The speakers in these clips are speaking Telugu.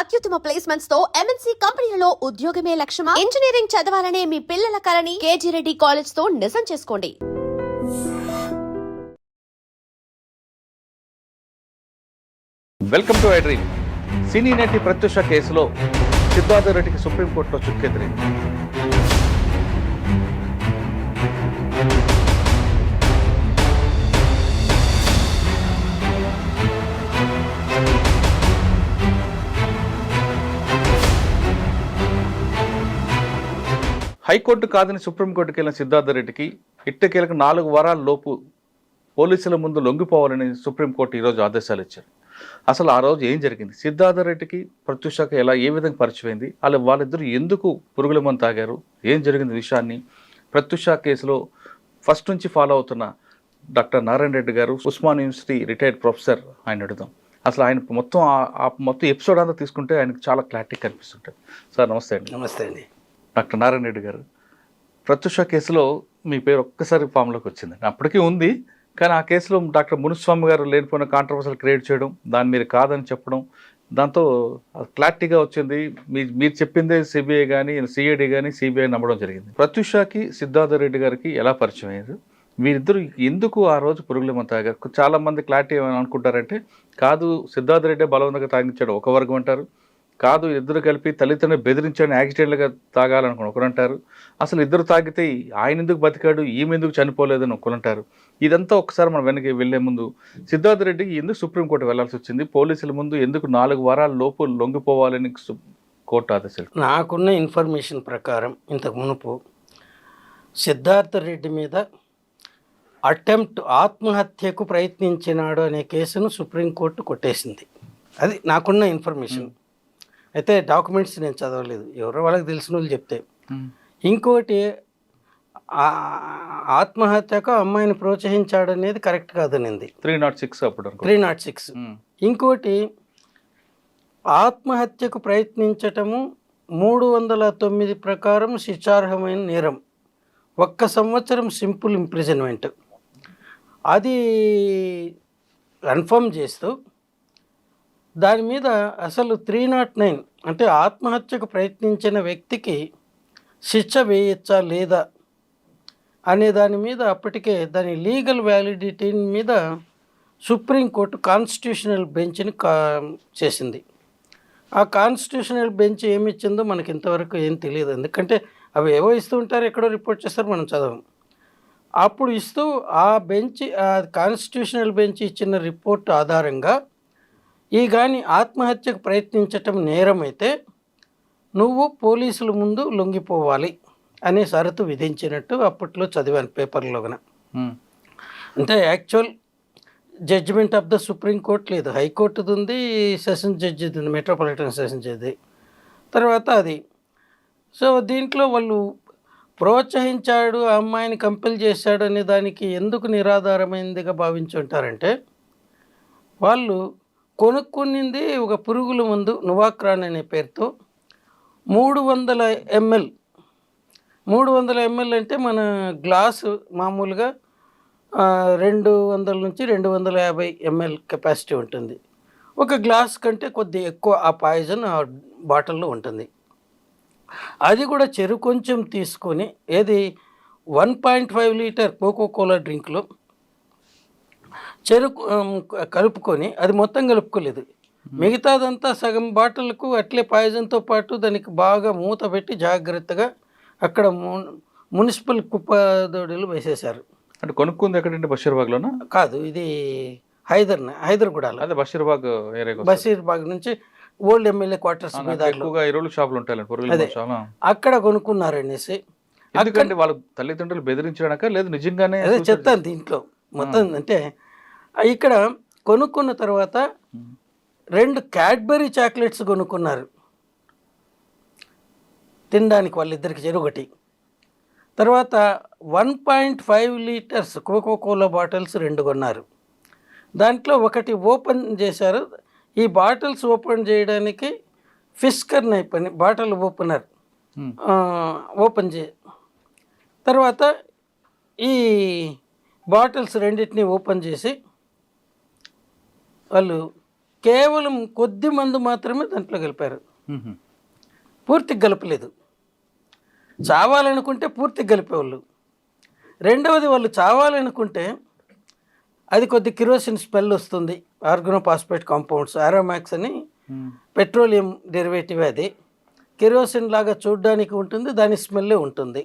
అత్యుత్తమ ప్లేస్మెంట్స్ తో ఎంఎన్సీ కంపెనీలలో ఉద్యోగమే లక్ష్యమా? ఇంజనీరింగ్ చదవాలనే మీ పిల్లల కలని కేజీ రెడ్డి కాలేజ్ తో నిజం చేసుకోండి. Welcome to I dream. సినీ నటి ప్రత్యూష కేసులో సిద్ధార్థ రెడ్డికి సుప్రీంకోర్టులో చుక్కెదిరింది. హైకోర్టు కాదని సుప్రీంకోర్టుకి వెళ్ళిన సిద్ధార్థ రెడ్డికి ఇట్టకేలకు 4 వారాల లోపు పోలీసుల ముందు లొంగిపోవాలని సుప్రీంకోర్టు ఈరోజు ఆదేశాలు ఇచ్చారు. అసలు ఆ రోజు ఏం జరిగింది, సిద్ధార్థ రెడ్డికి ప్రత్యూషకు ఏ విధంగా పరిచయమైంది, వాళ్ళిద్దరూ ఎందుకు పురుగుల మందు తాగారు, ఏం జరిగింది విషయాన్ని ప్రత్యూష కేసులో ఫస్ట్ నుంచి ఫాలో అవుతున్న డాక్టర్ నారాయణ రెడ్డి గారు, ఉస్మాన్ యూనివర్సిటీ రిటైర్డ్ ప్రొఫెసర్, ఆయన అడుగుదాం. అసలు ఆయన మొత్తం ఎపిసోడ్ అంతా తీసుకుంటే ఆయనకు చాలా క్లారిటీ కనిపిస్తుంటుంది. సార్ నమస్తే అండి. నమస్తే అండి. డాక్టర్ నారాయణ రెడ్డి గారు, ప్రత్యూష కేసులో మీ పేరు ఒక్కసారి ఫామ్లోకి వచ్చిందండి. అప్పటికీ ఉంది, కానీ ఆ కేసులో డాక్టర్ మునుస్వామి గారు లేనిపోయిన కాంట్రవర్సీలు క్రియేట్ చేయడం, దాన్ని మీరు కాదని చెప్పడం, దాంతో క్లారిటీగా వచ్చింది. మీరు చెప్పిందే సిబిఐ కానీ సిఐడి కానీ సిబిఐ నమ్మడం జరిగింది. ప్రత్యూషకి సిద్ధార్థ రెడ్డి గారికి ఎలా పరిచయం అయ్యారు, వీరిద్దరు ఎందుకు ఆ రోజు పురుగుల మందు తాగారు? చాలా మంది క్లారిటీ ఏమైనా అనుకుంటారంటే, కాదు సిద్ధార్థ రెడ్డి బలవంతంగా తాగించాడు ఒక వర్గం అంటారు, కాదు ఇద్దరు కలిపి తల్లిదండ్రులు బెదిరించాలని యాక్సిడెంట్లుగా తాగాలనుకుని ఒకరంటారు, అసలు ఇద్దరు తాగితే ఆయన ఎందుకు బతికాడు ఈమె ఎందుకు చనిపోలేదని ఒకరంటారు. ఇదంతా ఒకసారి మనం వెనక్కి వెళ్లే ముందు సిద్ధార్థ రెడ్డికి ఎందుకు సుప్రీంకోర్టు వెళ్లాల్సి వచ్చింది, పోలీసుల ముందు ఎందుకు 4 వారాల లోపు లొంగిపోవాలని కోర్టు ఆదేశాలు? నాకున్న ఇన్ఫర్మేషన్ ప్రకారం ఇంతకు మునుపు సిద్ధార్థ రెడ్డి మీద ఆత్మహత్యకు ప్రయత్నించినాడు అనే కేసును సుప్రీంకోర్టు కొట్టేసింది. అది నాకున్న ఇన్ఫర్మేషన్. అయితే డాక్యుమెంట్స్ నేను చదవలేదు, ఎవరో వాళ్ళకి తెలిసిన వాళ్ళు చెప్తే. ఇంకోటి, ఆత్మహత్యకు అమ్మాయిని ప్రోత్సహించాడు అనేది కరెక్ట్ కాదనింది 306 అప్పుడు 306. ఇంకోటి, ఆత్మహత్యకు ప్రయత్నించటము 309 ప్రకారం శిక్షార్హమైన నేరం, 1 సంవత్సరం సింపుల్ ఇంప్రిజన్మెంట్. అది కన్ఫర్మ్ చేస్తూ దాని మీద అసలు 309 అంటే ఆత్మహత్యకు ప్రయత్నించిన వ్యక్తికి శిక్ష వేయచ్చా లేదా అనే దాని మీద అప్పటికే దాని లీగల్ వ్యాలిడిటీ మీద సుప్రీంకోర్టు కాన్స్టిట్యూషనల్ బెంచ్ని చేసింది. ఆ కాన్స్టిట్యూషనల్ బెంచ్ ఏమి ఇచ్చిందో మనకి ఇంతవరకు ఏం తెలియదు, ఎందుకంటే అవి ఏవో ఇస్తూ ఉంటారు, ఎక్కడో రిపోర్ట్ చేస్తారు, మనం చదవం. అప్పుడు ఇస్తూ ఆ కాన్స్టిట్యూషనల్ బెంచ్ ఇచ్చిన రిపోర్ట్ ఆధారంగా కానీ ఆత్మహత్యకు ప్రయత్నించటం నేరమైతే నువ్వు పోలీసుల ముందు లొంగిపోవాలి అనే షరతు విధించినట్టు అప్పట్లో చదివాను పేపర్లో. అంటే actual judgment of the Supreme Court లేదు, హైకోర్టుది ఉంది, సెషన్ జడ్జిది ఉంది, మెట్రోపాలిటన్ సెషన్ జడ్జి. తర్వాత అది సో దీంట్లో వాళ్ళు ప్రోత్సహించాడు, ఆ అమ్మాయిని కంపెల్ చేశాడు అనే దానికి ఎందుకు నిరాధారమైనదిగా భావించి ఉంటారంటే, వాళ్ళు కొనుక్కునింది ఒక పురుగుల మందు నువాక్రాన్ అనే పేరుతో 300 ml. 300 ml అంటే మన గ్లాసు మామూలుగా 200 నుంచి 250 ml కెపాసిటీ ఉంటుంది. ఒక గ్లాస్ కంటే కొద్ది ఎక్కువ ఆ పాయిజన్ ఆ బాటిల్లో ఉంటుంది. అది కూడా చెరు కొంచెం తీసుకొని, ఏది 1.5 లీటర్ కోకోకోలా డ్రింక్లో చెరుకు కలుపుకొని, అది మొత్తం కలుపుకోలేదు, మిగతాదంతా సగం బాటిల్కు అట్లే పాయిజన్తో పాటు దానికి బాగా మూత పెట్టి జాగ్రత్తగా అక్కడ మున్సిపల్ కుప్పదొడిలు వేసేశారు. అంటే కొనుక్కుంది ఎక్కడంటే బషీర్బాగ్లోనా? కాదు, ఇది హైదర్గూడలో. అదే బషీర్బాగ్ నుంచి ఓల్డ్ ఎమ్మెల్యే క్వార్టర్స్ మీద షాపులు ఉంటాయి, అక్కడ కొనుక్కున్నారు అనేసి. ఎందుకంటే వాళ్ళ తల్లిదండ్రులు బెదిరించడానిక లేదు నిజంగానే? అదే చెప్తాను దీంట్లో మొత్తం. అంటే ఇక్కడ కొనుక్కున్న తర్వాత 2 క్యాడ్బరీ చాక్లెట్స్ కొనుక్కున్నారు తినడానికి, వాళ్ళిద్దరికి చెరొకటి. తర్వాత 1.5 లీటర్స్ కోకోకోలా బాటిల్స్ 2 కొన్నారు. దాంట్లో ఒకటి ఓపెన్ చేశారు. ఈ బాటిల్స్ ఓపెన్ చేయడానికి ఫిస్కర్ నైఫ్ అని బాటిల్ ఓపెనర్ ఓపెన్ తర్వాత ఈ బాటిల్స్ రెండింటిని ఓపెన్ చేసి వాళ్ళు కేవలం కొద్ది మంది మాత్రమే దాంట్లో గెలిపారు, మ్మ్. పూర్తిగా గెలపలేదు. చావాలనుకుంటే పూర్తిగా గెలిపేవాళ్ళు. రెండవది, వాళ్ళు చావాలనుకుంటే అది కొద్ది కిరోసిన్ స్మెల్ వస్తుంది, ఆర్గనోపాస్పేట్ కాంపౌండ్స్, ఆరోమాక్స్ అని మ్మ్. Petroleum derivative. అది కిరోసిన్ లాగా చూడడానికి ఉంటుంది, దాని స్మెల్లే ఉంటుంది.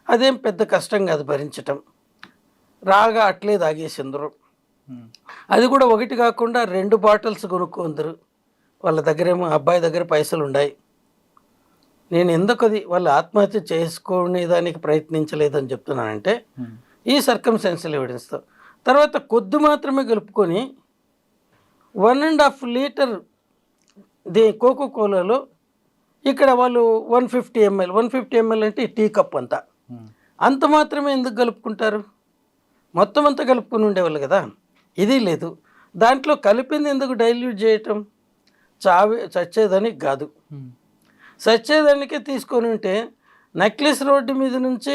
అదేం పెద్ద కష్టం కాదు భరించటం. రాగా అట్లే తాగేసిందరు. మ్మ్. అది కూడా ఒకటి కాకుండా 2 బాటిల్స్ కొనుక్కుందరు. వాళ్ళ దగ్గరేమో అబ్బాయి దగ్గర పైసలు ఉన్నాయి. నేను ఎందుకు అది వాళ్ళు ఆత్మహత్య చేసుకునేదానికి ప్రయత్నించలేదని చెప్తున్నానంటే మ్మ్. ఈ సర్కమ్స్టాన్షియల్ ఎవిడెన్స్తో. తర్వాత కొద్ది మాత్రమే కలుపుకొని 1.5 లీటర్ కోకో కోలాలో ఇక్కడ వాళ్ళు 150 ml, 150 ml అంటే టీ కప్ అంతా, మ్మ్. అంత మాత్రమే ఎందుకు కలుపుకుంటారు? మొత్తం అంతా కలుపుకొని ఉండేవాళ్ళు కదా. ఇది లేదు. దాంట్లో కలిపింది ఎందుకు డైల్యూట్ చేయటం? చచ్చేదానికి కాదు. మ్మ్. చచ్చేదానికే తీసుకొని ఉంటే నెక్లెస్ రోడ్డు మీద నుంచి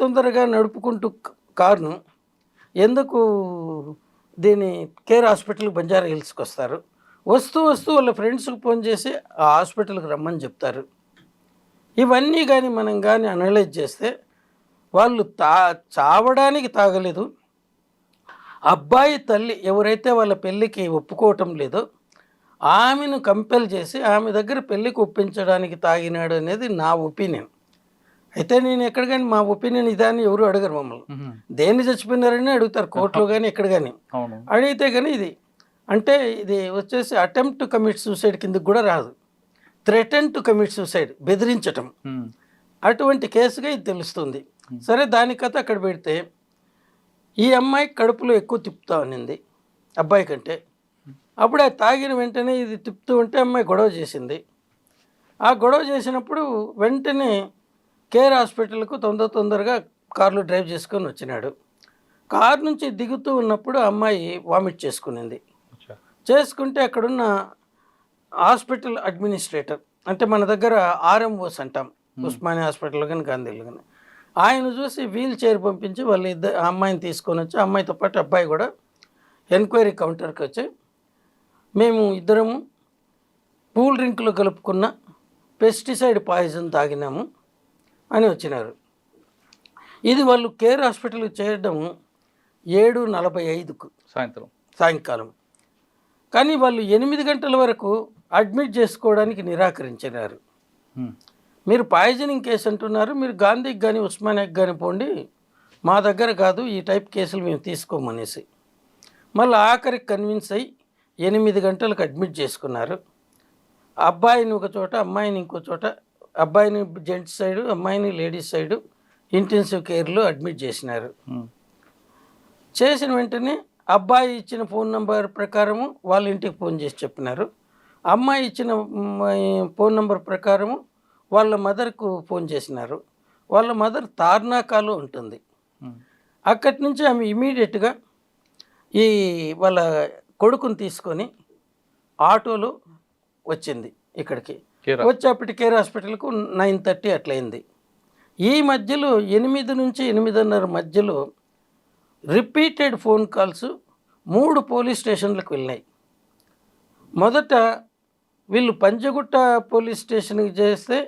తొందరగా నడుపుకుంటూ కారును ఎందుకు దీని కేర్ హాస్పిటల్ బంజారా హిల్స్కి వస్తారు? వస్తూ వాళ్ళ ఫ్రెండ్స్కి ఫోన్ చేసి ఆ హాస్పిటల్కి రమ్మని చెప్తారు. ఇవన్నీ కానీ మనం కానీ అనలైజ్ చేస్తే వాళ్ళు చావడానికి తాగలేదు. అబ్బాయి తల్లి ఎవరైతే వాళ్ళ పెళ్ళికి ఒప్పుకోవటం లేదో ఆమెను కంపెల్ చేసి ఆమె దగ్గర పెళ్ళికి ఒప్పించడానికి తాగినాడు అనేది నా ఒపీనియన్. అయితే నేను ఎక్కడ కానీ మా ఒపీనియన్ ఇదాన్ని ఎవరు అడగరు మమ్మల్ని. మ్మ్. దేన్ని చచ్చిపోయినారని అడుగుతారు కోర్టులో కానీ ఎక్కడ కానీ. అవును. అడిగితే కానీ ఇది అంటే ఇది వచ్చేసి అటెంప్ట్ టు కమిట్ సూసైడ్ కిందకి కూడా రాదు. థ్రెటన్ టు కమిట్ సూసైడ్, బెదిరించటం, మ్మ్. అటువంటి కేసుగా ఇది తెలుస్తుంది. సరే, దాని కథ అక్కడ పెడితే ఈ అమ్మాయి కడుపులో ఎక్కువ తిప్పుతా ఉన్నింది అబ్బాయి కంటే. అప్పుడు అది తాగిన వెంటనే ఇది తిప్పుతూ ఉంటే అమ్మాయి గొడవ చేసింది. ఆ గొడవ చేసినప్పుడు వెంటనే కేర్ హాస్పిటల్కు తొందరగా కార్లో డ్రైవ్ చేసుకొని వచ్చినాడు. కారు నుంచి దిగుతూ ఉన్నప్పుడు అమ్మాయి వామిట్ చేసుకునింది. అచ్చా. చేసుకుంటే అక్కడున్న హాస్పిటల్ అడ్మినిస్ట్రేటర్, అంటే మన దగ్గర ఆర్ఎంఓస్ అంటాం, ఉస్మానియా హాస్పిటల్లో కానీ గాంధీలో కానీ, ఆయన చూసి వీల్ చైర్ పంపించి వాళ్ళు ఆ అమ్మాయిని తీసుకొని వచ్చి అమ్మాయితో పాటు అబ్బాయి కూడా ఎంక్వైరీ కౌంటర్కి వచ్చి మేము ఇద్దరము కూల్ డ్రింక్లో కలుపుకున్న పెస్టిసైడ్ పాయిజన్ తాగినాము అని వచ్చినారు. ఇది వాళ్ళు కేర్ హాస్పిటల్కి చేయడం 7:45కు సాయంకాలం. కానీ వాళ్ళు 8 గంటల వరకు అడ్మిట్ చేసుకోవడానికి నిరాకరించినారు. మ్మ్. మీరు పాయిజనింగ్ కేసు అంటున్నారు, మీరు గాంధీకి కానీ ఉస్మానియాకి కానీ పోండి, మా దగ్గర కాదు ఈ టైప్ కేసులు మేము తీసుకోమనేసి. మళ్ళీ ఆఖరికి కన్విన్స్ అయ్యి 8 గంటలకు అడ్మిట్ చేసుకున్నారు. అబ్బాయిని ఒక చోట, అమ్మాయిని ఇంకో చోట, అబ్బాయిని జెంట్స్ సైడు, అమ్మాయిని లేడీస్ సైడు ఇంటెన్సివ్ కేర్లో అడ్మిట్ చేసినారు. మ్మ్. చేసిన వెంటనే అబ్బాయి ఇచ్చిన ఫోన్ నెంబర్ ప్రకారము వాళ్ళ ఇంటికి ఫోన్ చేసి చెప్పినారు. అమ్మాయి ఇచ్చిన ఫోన్ నెంబర్ ప్రకారము వాళ్ళ మదర్కు ఫోన్ చేసినారు. వాళ్ళ మదర్ తార్నాకాలో ఉంటుంది. మ్మ్. అక్కడి నుంచి ఆమె ఇమీడియట్గా ఈ వాళ్ళ కొడుకుని తీసుకొని ఆటోలో వచ్చింది ఇక్కడికి. వచ్చేప్పటి కేర్ హాస్పిటల్కు 9:30 అట్లయింది. ఈ మధ్యలో 8 నుంచి 8:30 మధ్యలో రిపీటెడ్ ఫోన్ కాల్స్ 3 పోలీస్ స్టేషన్లకు వెళ్ళినాయి. మొదట వీళ్ళు పంజగుట్ట పోలీస్ స్టేషన్కి చేస్తే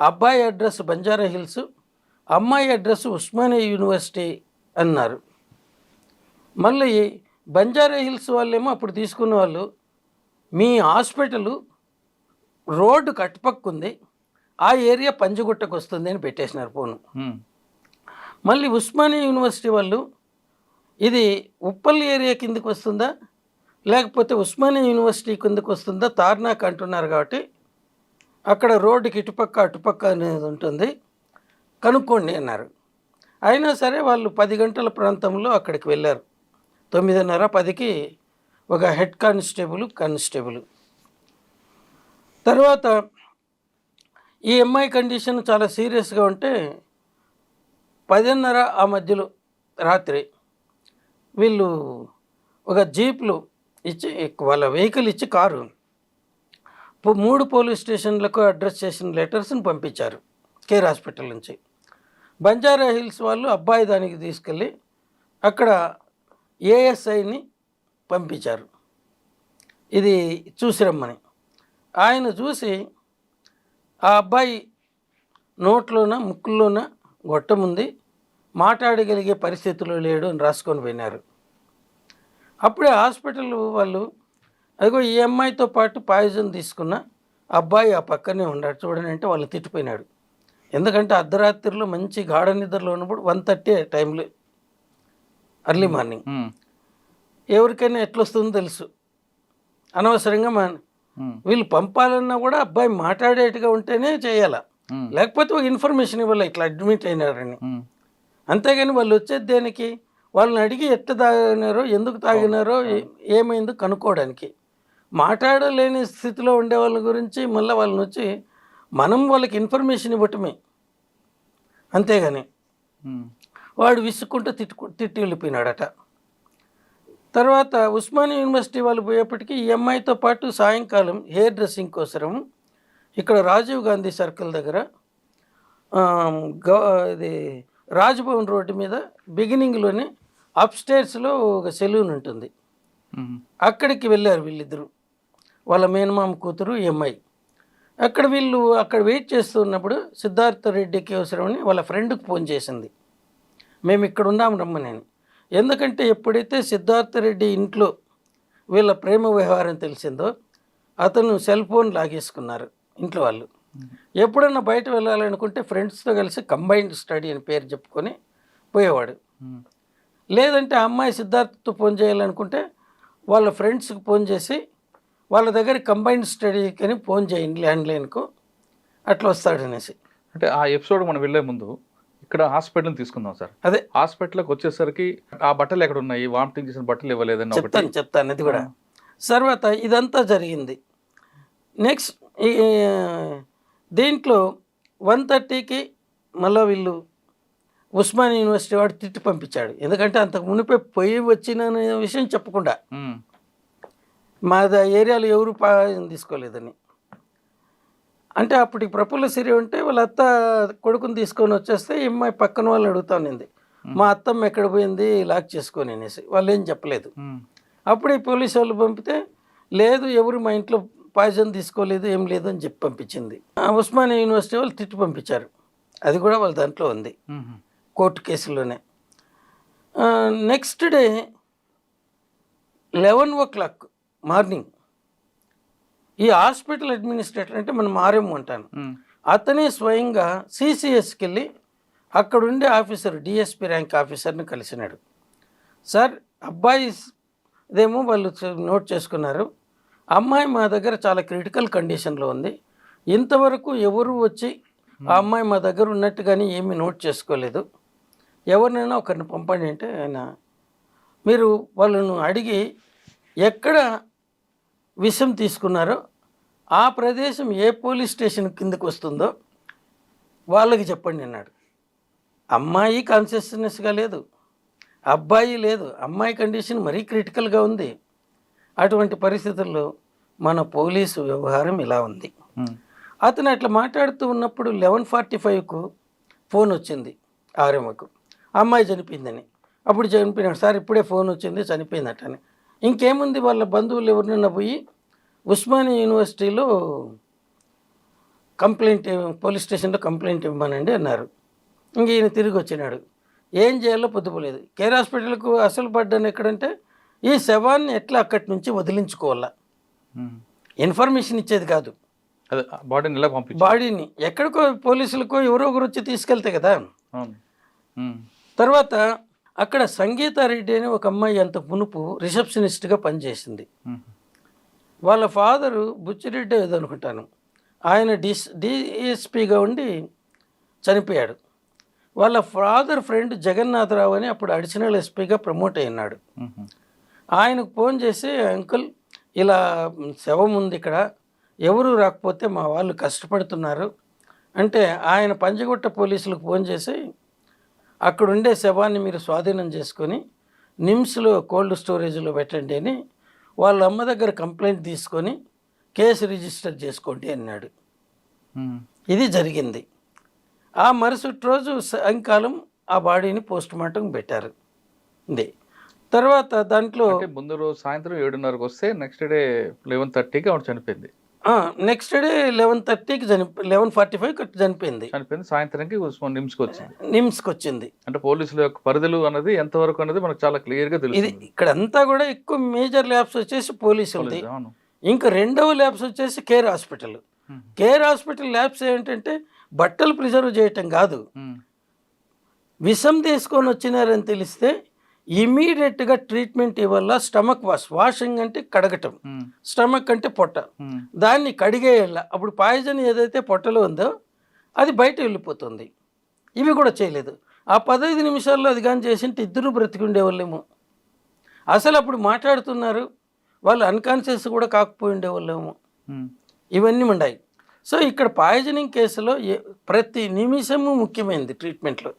అబ్బాయి అడ్రస్ బంజారా హిల్స్, అమ్మాయి అడ్రస్ ఉస్మానియా యూనివర్సిటీ అన్నారు. మళ్ళీ బంజారా హిల్స్ వాళ్ళేమో అప్పుడు తీసుకున్న వాళ్ళు మీ హాస్పిటల్ రోడ్డు కట్టుపక్క ఉంది, ఆ ఏరియా పంజగుట్టకు వస్తుంది అని పెట్టేసినారు ఫోను. మ్మ్. మళ్ళీ ఉస్మానియా యూనివర్సిటీ వాళ్ళు ఇది ఉప్పల్ ఏరియా కిందకి వస్తుందా లేకపోతే ఉస్మానియా యూనివర్సిటీ కిందకి వస్తుందా తార్నాక్ అంటున్నారు కాబట్టి అక్కడ రోడ్డుకి ఇటుపక్క అటుపక్క అనేది ఉంటుంది, కనుక్కోండి అన్నారు. అయినా సరే వాళ్ళు 10 గంటల ప్రాంతంలో అక్కడికి వెళ్ళారు. 9:30, 10కి ఒక హెడ్ కానిస్టేబుల్. తర్వాత ఈ అమ్మాయి కండిషన్ చాలా సీరియస్గా ఉంటే 10:30 ఆ మధ్యలో రాత్రి వీళ్ళు ఒక జీప్లు ఇచ్చి వాళ్ళ వెహికల్ ఇచ్చి కారు 3 పోలీస్ స్టేషన్లకు అడ్రస్ చేసిన లెటర్స్ని పంపించారు కేర్ హాస్పిటల్ నుంచి. బంజారా హిల్స్ వాళ్ళు అబ్బాయి దానికి తీసుకెళ్ళి అక్కడ ఏఎస్ఐని పంపించారు. ఇది చూసి రమ్మని. ఆయన చూసి ఆ అబ్బాయి నోట్లోన ముక్కుల్లోన గొట్టం ఉంది, మాట్లాడగలిగే పరిస్థితిలో లేడు అని రాసుకొని పోయినారు. అప్పుడే హాస్పిటల్ వాళ్ళు అదిగో ఈ అమ్మాయితో పాటు పాయిజన్ తీసుకున్న అబ్బాయి ఆ పక్కనే ఉన్నాడు చూడండి అంటే వాళ్ళు తిట్టిపోయినాడు. ఎందుకంటే అర్ధరాత్రిలో మంచి గాఢ నిద్రలో ఉన్నప్పుడు 1:30 టైంలో ఎర్లీ మార్నింగ్ ఎవరికైనా ఎట్లొస్తుందో తెలుసు. అనవసరంగా వీళ్ళు పంపాలన్నా కూడా అబ్బాయి మాట్లాడేట్టుగా ఉంటేనే చేయాల, లేకపోతే ఒక ఇన్ఫర్మేషన్ ఇవ్వాలి ఇట్లా అడ్మిట్ అయినారని. అంతేగాని వాళ్ళు వచ్చేది దేనికి? వాళ్ళని అడిగి ఎట్లా తాగినారో, ఎందుకు తాగినారో, ఏమైందో కనుక్కోవడానికి. మాట్లాడలేని స్థితిలో ఉండే వాళ్ళ గురించి మళ్ళీ వాళ్ళని వచ్చి మనం వాళ్ళకి ఇన్ఫర్మేషన్ ఇవ్వటమే, అంతేగాని వాడు విసుక్కుంటూ తిట్టి వెళ్ళిపోయినాడట. తర్వాత ఉస్మానియా యూనివర్సిటీ వాళ్ళు పోయేప్పటికీ ఈ అమ్మాయితో పాటు సాయంకాలం హెయిర్ డ్రెస్సింగ్ కోసరం ఇక్కడ రాజీవ్ గాంధీ సర్కిల్ దగ్గర ఇది రాజ్భవన్ రోడ్డు మీద బిగినింగ్లోనే అప్స్టేర్స్లో ఒక సెలూన్ ఉంటుంది, అక్కడికి వెళ్ళారు వీళ్ళిద్దరు, వాళ్ళ మేనమామ కూతురు ఈ అమ్మాయి. వీళ్ళు అక్కడ వెయిట్ చేస్తున్నప్పుడు సిద్ధార్థ రెడ్డికి అవసరమని వాళ్ళ ఫ్రెండ్కి ఫోన్ చేసింది, మేము ఇక్కడ ఉన్నాం రమ్మని. ఎందుకంటే ఎప్పుడైతే సిద్ధార్థ రెడ్డి ఇంట్లో వీళ్ళ ప్రేమ వ్యవహారం తెలిసిందో అతను సెల్ ఫోన్ లాగేసుకున్నారు ఇంట్లో వాళ్ళు. ఎప్పుడన్నా బయట వెళ్ళాలనుకుంటే ఫ్రెండ్స్తో కలిసి కంబైన్డ్ స్టడీ అని పేరు చెప్పుకొని పోయేవాడు. లేదంటే అమ్మాయి సిద్ధార్థతో ఫోన్ చేయాలనుకుంటే వాళ్ళ ఫ్రెండ్స్కి ఫోన్ చేసి వాళ్ళ దగ్గర కంబైన్డ్ స్టడీకి అని ఫోన్ చేయండి ల్యాండ్లైన్కు, అట్లా వస్తాడనేసి. అంటే ఆ ఎపిసోడ్ మనం వెళ్ళే ముందు ఇక్కడ హాస్పిటల్ తీసుకుందాం సార్. అదే హాస్పిటల్కి వచ్చేసరికి ఆ బట్టలు ఎక్కడ ఉన్నాయి, వామిటింగ్ చేసిన బట్టలు ఇవ్వలేదని చెప్తాను అది కూడా. తర్వాత ఇదంతా జరిగింది. నెక్స్ట్ దీంట్లో 1:30కి మళ్ళీ వీళ్ళు ఉస్మానియా యూనివర్సిటీ వాడు తిట్టి పంపించాడు. ఎందుకంటే అంతకు మునిపే పోయి వచ్చిన విషయం చెప్పకుండా, మా ఏరియాలో ఎవరు తీసుకోలేదని. అంటే అప్పటికి ప్రఫుల్ల సిరి ఉంటే వాళ్ళ అత్త కొడుకుని తీసుకొని వచ్చేస్తే ఈ అమ్మాయి పక్కన వాళ్ళని అడుగుతా ఉన్నింది, మా అత్తమ్మ ఎక్కడ పోయింది లాక్ చేసుకొని అనేసి. వాళ్ళు ఏం చెప్పలేదు. అప్పుడే పోలీసు వాళ్ళు పంపితే లేదు ఎవరు మా ఇంట్లో పాయిజన్ తీసుకోలేదు, ఏం లేదు అని చెప్పి పంపించింది. ఉస్మానియా యూనివర్సిటీ వాళ్ళు తిట్టి పంపించారు, అది కూడా వాళ్ళ దాంట్లో ఉంది కోర్టు కేసులోనే. నెక్స్ట్ డే 11 o'clock మార్నింగ్ ఈ హాస్పిటల్ అడ్మినిస్ట్రేటర్ అంటే మనం ఆర్ఎం అంటాను, అతనే స్వయంగా సిసిఎస్కి వెళ్ళి అక్కడుండే ఆఫీసర్ డిఎస్పి ర్యాంక్ ఆఫీసర్ని కలిసినాడు. సార్ అబ్బాయి ఇదేమో వాళ్ళు నోట్ చేసుకున్నారు, అమ్మాయి మా దగ్గర చాలా క్రిటికల్ కండిషన్లో ఉంది, ఇంతవరకు ఎవరు వచ్చి ఆ అమ్మాయి మా దగ్గర ఉన్నట్టు కానీ ఏమీ నోట్ చేసుకోలేదు, ఎవరినైనా ఒకరిని పంపండి అంటే ఆయన మీరు వాళ్ళను అడిగి ఎక్కడ విషం తీసుకున్నారో ఆ ప్రదేశం ఏ పోలీస్ స్టేషన్ కిందకు వస్తుందో వాళ్ళకి చెప్పండి అన్నాడు. అమ్మాయి కాన్షియస్నెస్గా లేదు, అబ్బాయి లేదు, అమ్మాయి కండిషన్ మరీ క్రిటికల్గా ఉంది. అటువంటి పరిస్థితుల్లో మన పోలీసు వ్యవహారం ఇలా ఉంది. అతను అట్లా మాట్లాడుతూ ఉన్నప్పుడు 11:45కు ఫోన్ వచ్చింది ఆర్ఎంకు, అమ్మాయి చనిపోయిందని. అప్పుడు చనిపోయినాడు సార్, ఇప్పుడే ఫోన్ వచ్చింది చనిపోయిందటని. ఇంకేముంది వాళ్ళ బంధువులు ఎవరినైనా పోయి ఉస్మానియా యూనివర్సిటీలో కంప్లైంట్ పోలీస్ స్టేషన్లో కంప్లైంట్ ఇవ్వమనండి అన్నారు. ఇంక ఈయన తిరిగి వచ్చినాడు, ఏం చేయాలో పొద్దుపోలేదు. కేర్ హాస్పిటల్కు అసలు పడ్డాను ఎక్కడంటే ఈ శవాన్ని ఎట్లా అక్కడి నుంచి వదిలించుకోవాలా, ఇన్ఫర్మేషన్ ఇచ్చేది కాదు, బాడీని ఎక్కడికో పోలీసులకో ఎవరో ఒకరు వచ్చి తీసుకెళ్తే కదా. తర్వాత అక్కడ సంగీతారెడ్డి అని ఒక అమ్మాయి అంత మునుపు రిసెప్షనిస్ట్గా పనిచేసింది. వాళ్ళ ఫాదరు బుచ్చిరెడ్డి ఏదో అనుకుంటాను, ఆయన డిఎస్పీగా ఉండి చనిపోయాడు. వాళ్ళ ఫాదర్ ఫ్రెండ్ జగన్నాథరావు అని అప్పుడు అడిషనల్ ఎస్పీగా ప్రమోట్ అయినాడు. ఆయనకు ఫోన్ చేసి అంకుల్ ఇలా శవం ఉంది ఇక్కడ, ఎవరు రాకపోతే మా వాళ్ళు కష్టపడుతున్నారు అంటే ఆయన పంజగుట్ట పోలీసులకు ఫోన్ చేసి అక్కడుండే శవాన్ని మీరు స్వాధీనం చేసుకొని నిమ్స్లో కోల్డ్ స్టోరేజ్లో పెట్టండి అని వాళ్ళ అమ్మ దగ్గర కంప్లైంట్ తీసుకొని కేసు రిజిస్టర్ చేసుకోండి అన్నాడు. ఇది జరిగింది. ఆ మరుసటి రోజు సాయంకాలం ఆ బాడీని పోస్ట్ మార్టం పెట్టారు. తర్వాత దాంట్లో అంటే ముందు రోజు సాయంత్రం 7:30కి వస్తే నెక్స్ట్ డే 11:30కి ఆవిడ చనిపోయింది. నెక్స్ట్ డే 11:30కి 11:45కి చనిపోయింది. చనిపోయింది సాయంత్రానికి నిమ్స్కి వచ్చింది. నిమ్స్కి వచ్చింది. అంటే పోలీసుల యొక్క పరిధులు అన్నది ఎంతవరకు అనేది మనకు చాలా క్లియర్గా ఇది తెలుస్తుంది. ఇక్కడంతా కూడా ఎక్కువ మేజర్ ల్యాబ్స్ వచ్చేసి పోలీసులది. అవును. ఇంకా రెండవ ల్యాబ్స్ వచ్చేసి care hospital. Care hospital labs ఏంటంటే బట్టలు ప్రిజర్వ్ చేయటం కాదు, విషం తీసుకొని వచ్చినారని తెలిస్తే ఇమీడియట్గా ట్రీట్మెంట్ ఇవ్వాల. స్టమక్ వాషింగ్ అంటే కడగటం, స్టమక్ అంటే పొట్ట, దాన్ని కడిగేయాల. అప్పుడు పాయిజన్ ఏదైతే పొట్టలో ఉందో అది బయట వెళ్ళిపోతుంది. ఇవి కూడా చేయలేదు. ఆ 15 నిమిషాల్లో అది కానీ చేసింటే ఇద్దరు బ్రతికుండేవాళ్ళేమో. అసలు అప్పుడు మాట్లాడుతున్నారు, వాళ్ళు అన్కాన్షియస్ కూడా కాకపోయి ఉండేవాళ్ళేమో. ఇవన్నీ ఉన్నాయి. సో ఇక్కడ పాయిజనింగ్ కేసులో ప్రతి నిమిషము ముఖ్యమైనది ట్రీట్మెంట్లో.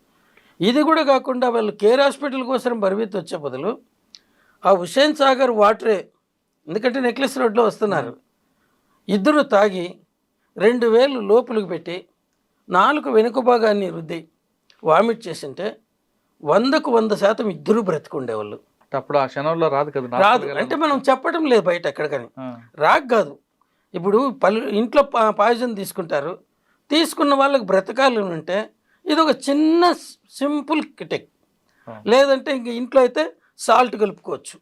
ఇది కూడా కాకుండా వాళ్ళు కేర్ హాస్పిటల్ కోసం పరిమితి వచ్చే బదులు ఆ హుస్సేన్ సాగర్ వాటరే, ఎందుకంటే నెక్లెస్ రోడ్లో వస్తున్నారు, ఇద్దరు తాగి 2000 లోపలికి పెట్టి 4 వెనుక భాగాన్ని రుద్ది వామిట్ చేసింటే 100కు 100% ఇద్దరు బ్రతికుండేవాళ్ళు. అప్పుడు ఆ క్షణంలో రాదు కదా. రాదు అంటే మనం చెప్పడం లేదు బయట ఎక్కడికని, రాక్ కాదు. ఇప్పుడు ఇంట్లో పాయిజన్ తీసుకుంటారు, తీసుకున్న వాళ్ళకి బ్రతకాలని ఉంటే ఇది ఒక చిన్న సింపుల్ కిటెక్, లేదంటే ఇంక ఇంట్లో అయితే సాల్ట్ కలుపుకోవచ్చు,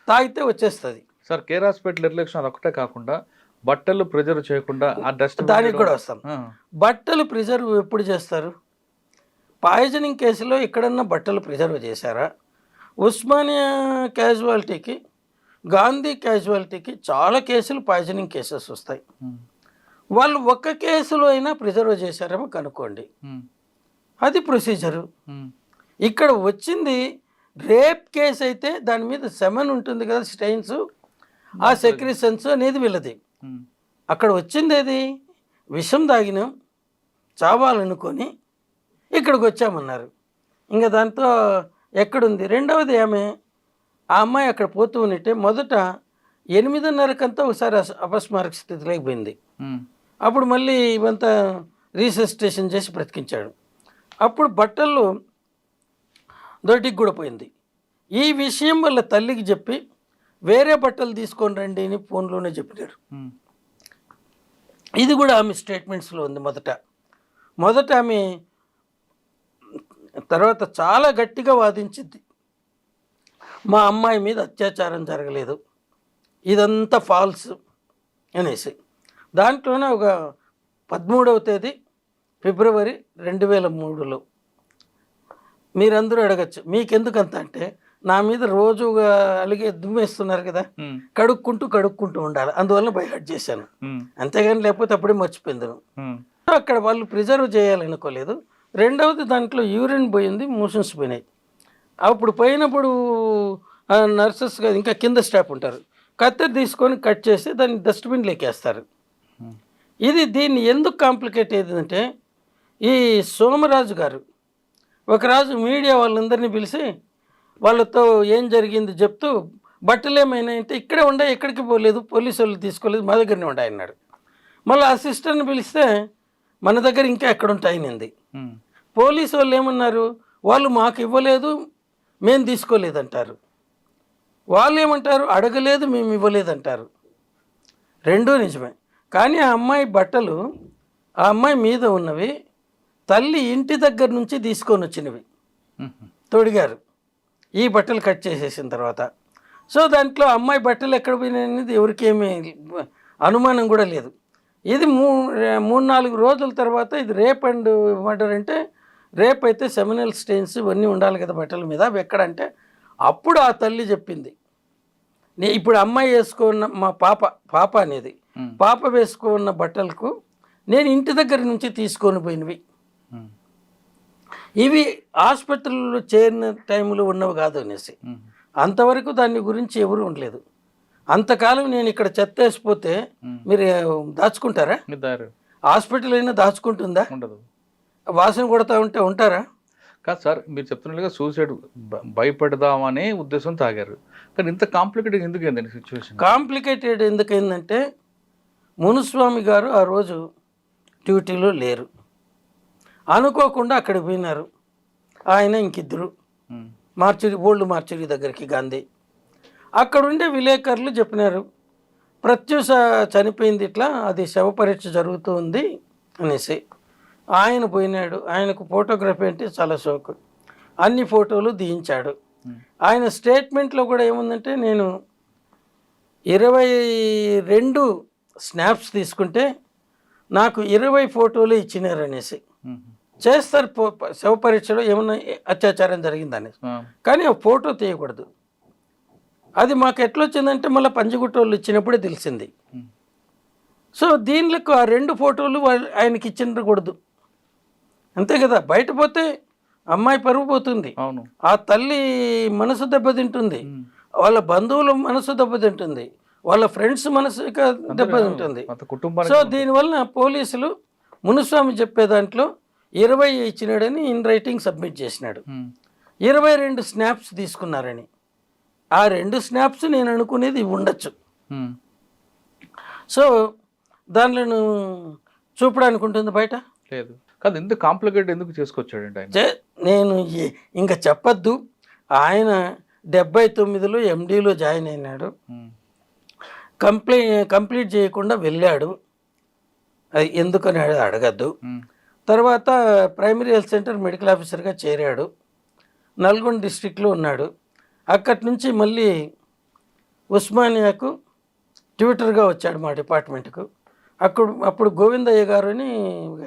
తాగితే వచ్చేస్తుంది. సార్ కేర్ హాస్పిటల్ నిర్లక్ష్యం అదొకటే కాకుండా బట్టలు ప్రిజర్వ్ చేయకుండా ఆ డస్ట్, దానికి కూడా వస్తాం. బట్టలు ప్రిజర్వ్ ఎప్పుడు చేస్తారు? పాయిజనింగ్ కేసులో ఎక్కడన్నా బట్టలు ప్రిజర్వ్ చేశారా? ఉస్మానియా క్యాజువాలిటీకి, గాంధీ క్యాజువాలిటీకి చాలా కేసులు పాయిజనింగ్ కేసెస్ వస్తాయి. వాళ్ళు ఒక్క కేసులో అయినా ప్రిజర్వ్ చేశారేమో కనుక్కోండి, అది ప్రొసీజరు. ఇక్కడ వచ్చింది రేప్ కేసు అయితే దాని మీద సెమన్ ఉంటుంది కదా, స్టైన్స్, ఆ సెక్రిషన్స్ అనేది వీళ్ళది. అక్కడ వచ్చింది ఏది? విషం తాగినాం, చావాలనుకొని ఇక్కడికి వచ్చామన్నారు. ఇంకా దాంతో ఎక్కడుంది? రెండవది ఆ అమ్మాయి అక్కడ పోతూ ఉన్నట్టే మొదట 8:30కంతా ఒకసారి అపస్మారక స్థితిలోకి పోయింది. అప్పుడు మళ్ళీ ఇవంతా రీసెసిటేషన్ చేసి బ్రతికించాడు. అప్పుడు బట్టల్లో దొడ్డికి కూడా పోయింది. ఈ విషయం వాళ్ళ తల్లికి చెప్పి వేరే బట్టలు తీసుకొని రండి అని ఫోన్లోనే చెప్పారు. ఇది కూడా ఆమె స్టేట్మెంట్స్లో ఉంది. మొదట ఆమె తర్వాత చాలా గట్టిగా వాదించింది, మా అమ్మాయి మీద అత్యాచారం జరగలేదు, ఇదంతా ఫాల్స్ అనేసి. దాంట్లోనే ఒక 13వ తేదీ ఫిబ్రవరి 2003లో మీరందరూ అడగచ్చు, మీకెందుకంత అంటే నా మీద రోజుగా అలిగే దుమ్మేస్తున్నారు కదా, కడుక్కుంటూ ఉండాలి, అందువల్ల బైహార్ట్ చేశాను, అంతేగాని లేకపోతే అప్పుడే మర్చిపోయింది. అక్కడ వాళ్ళు ప్రిజర్వ్ చేయాలనుకోలేదు. రెండవది దాంట్లో యూరిన్ పోయింది, మోషన్స్ పోయినాయి. అప్పుడు పోయినప్పుడు నర్సెస్ ఇంకా కింద స్టాఫ్ ఉంటారు, కత్తెర తీసుకొని కట్ చేసి దాన్ని డస్ట్బిన్ లేకేస్తారు. దీన్ని ఎందుకు కాంప్లికేట్ అయ్యిందంటే ఈ సోమరాజు గారు ఒకరాజు మీడియా వాళ్ళందరినీ పిలిచి వాళ్ళతో ఏం జరిగింది చెప్తూ, బట్టలు ఏమైనా అంటే ఇక్కడే ఉండే, ఎక్కడికి పోలేదు, పోలీసు వాళ్ళు తీసుకోలేదు, మా దగ్గరనే ఉండే అన్నాడు. మళ్ళీ ఆ సిస్టర్ని పిలిస్తే మన దగ్గర ఇంకా ఎక్కడ ఉంటాయనింది. పోలీసు వాళ్ళు ఏమన్నారు, వాళ్ళు మాకు ఇవ్వలేదు, మేము తీసుకోలేదంటారు. వాళ్ళు ఏమంటారు, అడగలేదు, మేము ఇవ్వలేదంటారు. రెండూ నిజమే. కానీ ఆ అమ్మాయి బట్టలు ఆ అమ్మాయి మీద ఉన్నవి తల్లి ఇంటి దగ్గర నుంచి తీసుకొని వచ్చినవి, తొడిగారు ఈ బట్టలు కట్ చేసేసిన తర్వాత. సో దాంట్లో అమ్మాయి బట్టలు ఎక్కడ పోయినాయి అనేది ఎవరికేమీ అనుమానం కూడా లేదు. ఇది 3-4 రోజుల తర్వాత ఇది రేప్ అండ్ మర్డర్. అంటే రేప్ అయితే సెమినల్ స్టెయిన్స్ ఇవన్నీ ఉండాలి కదా బట్టల మీద, అవి ఎక్కడంటే అప్పుడు ఆ తల్లి చెప్పింది, ఇప్పుడు అమ్మాయి వేసుకున్న మా పాప అనేది పాప వేసుకున్న బట్టలకు నేను ఇంటి దగ్గర నుంచి తీసుకొని పోయినవి, ఇవి హాస్పిటల్లో చేరిన టైంలో ఉన్నవి కాదు అనేసి. అంతవరకు దాని గురించి ఎవరు ఉండలేదు. అంతకాలం నేను ఇక్కడ చెత్త వేసిపోతే మీరు దాచుకుంటారా? హాస్పిటల్ అయినా దాచుకుంటుందా? ఉండదు. వాసన కొడతా ఉంటే ఉంటారా? కాదు సార్, మీరు చెప్తున్నట్టుగా సూసైడ్ భయపడదామనే ఉద్దేశం తాగారు, కానీ ఇంత కాంప్లికేటెడ్ ఎందుకు అయిందండి సిచ్యువేషన్? కాంప్లికేటెడ్ ఎందుకైందంటే మునుస్వామి గారు ఆ రోజు డ్యూటీలో లేరు, అనుకోకుండా అక్కడికి పోయినారు. ఆయన ఇంకిద్దరు మార్చురి ఓల్డ్ మార్చురి దగ్గరికి గాంధీ. అక్కడ ఉండే విలేకరులు చెప్పినారు, ప్రత్యూష చనిపోయింది ఇట్లా, అది శవ పరీక్ష జరుగుతూ ఉంది అనేసి. ఆయన పోయినాడు. ఆయనకు ఫోటోగ్రఫీ అంటే చాలా షోకు. అన్ని ఫోటోలు తీయించాడు. ఆయన స్టేట్మెంట్లో కూడా ఏముందంటే, నేను 22 స్నాప్స్ తీసుకుంటే నాకు 20 ఫోటోలు ఇచ్చినారనేసి. చేస్తారు శవ పరీక్షలో ఏమన్నా అత్యాచారం జరిగిందనేసి, కానీ ఆ ఫోటో తీయకూడదు. అది మాకు ఎట్లొచ్చిందంటే మళ్ళీ పంజగుట్టోళ్ళు ఇచ్చినప్పుడే తెలిసింది. సో దీనికి ఆ 2 ఫోటోలు ఆయనకి ఇచ్చినకూడదు, అంతే కదా. బయట పోతే అమ్మాయి పరుగు పోతుంది, ఆ తల్లి మనసు దెబ్బతింటుంది, వాళ్ళ బంధువుల మనసు దెబ్బతింటుంది, వాళ్ళ ఫ్రెండ్స్ మనసు దెబ్బతింటుంది. సో దీనివల్ల పోలీసులు మునుస్వామి చెప్పే దాంట్లో 20 ఇచ్చినాడని ఇన్ రైటింగ్ సబ్మిట్ చేసినాడు. 22 స్నాప్స్ తీసుకున్నారని. ఆ 2 స్నాప్స్ నేను అనుకునేది ఉండొచ్చు. సో దానిలో చూపడానికి ఉంటుంది, బయట లేదు. కాదు, ఎందుకు కాంప్లికేట్ ఎందుకు చేసుకొచ్చాడండి ఆయన? నేను ఇంకా చెప్పద్దు. ఆయన 79లో ఎండీలో జాయిన్ అయినాడు. కంప్లీట్ చేయకుండా వెళ్ళాడు. అది ఎందుకని అడగద్దు. తర్వాత ప్రైమరీ హెల్త్ సెంటర్ మెడికల్ ఆఫీసర్గా చేరాడు. నల్గొండ డిస్ట్రిక్ట్లో ఉన్నాడు. అక్కడి నుంచి మళ్ళీ ఉస్మానియాకు ట్యూటర్గా వచ్చాడు మా డిపార్ట్మెంట్కు. అప్పుడు గోవిందయ్య గారు అని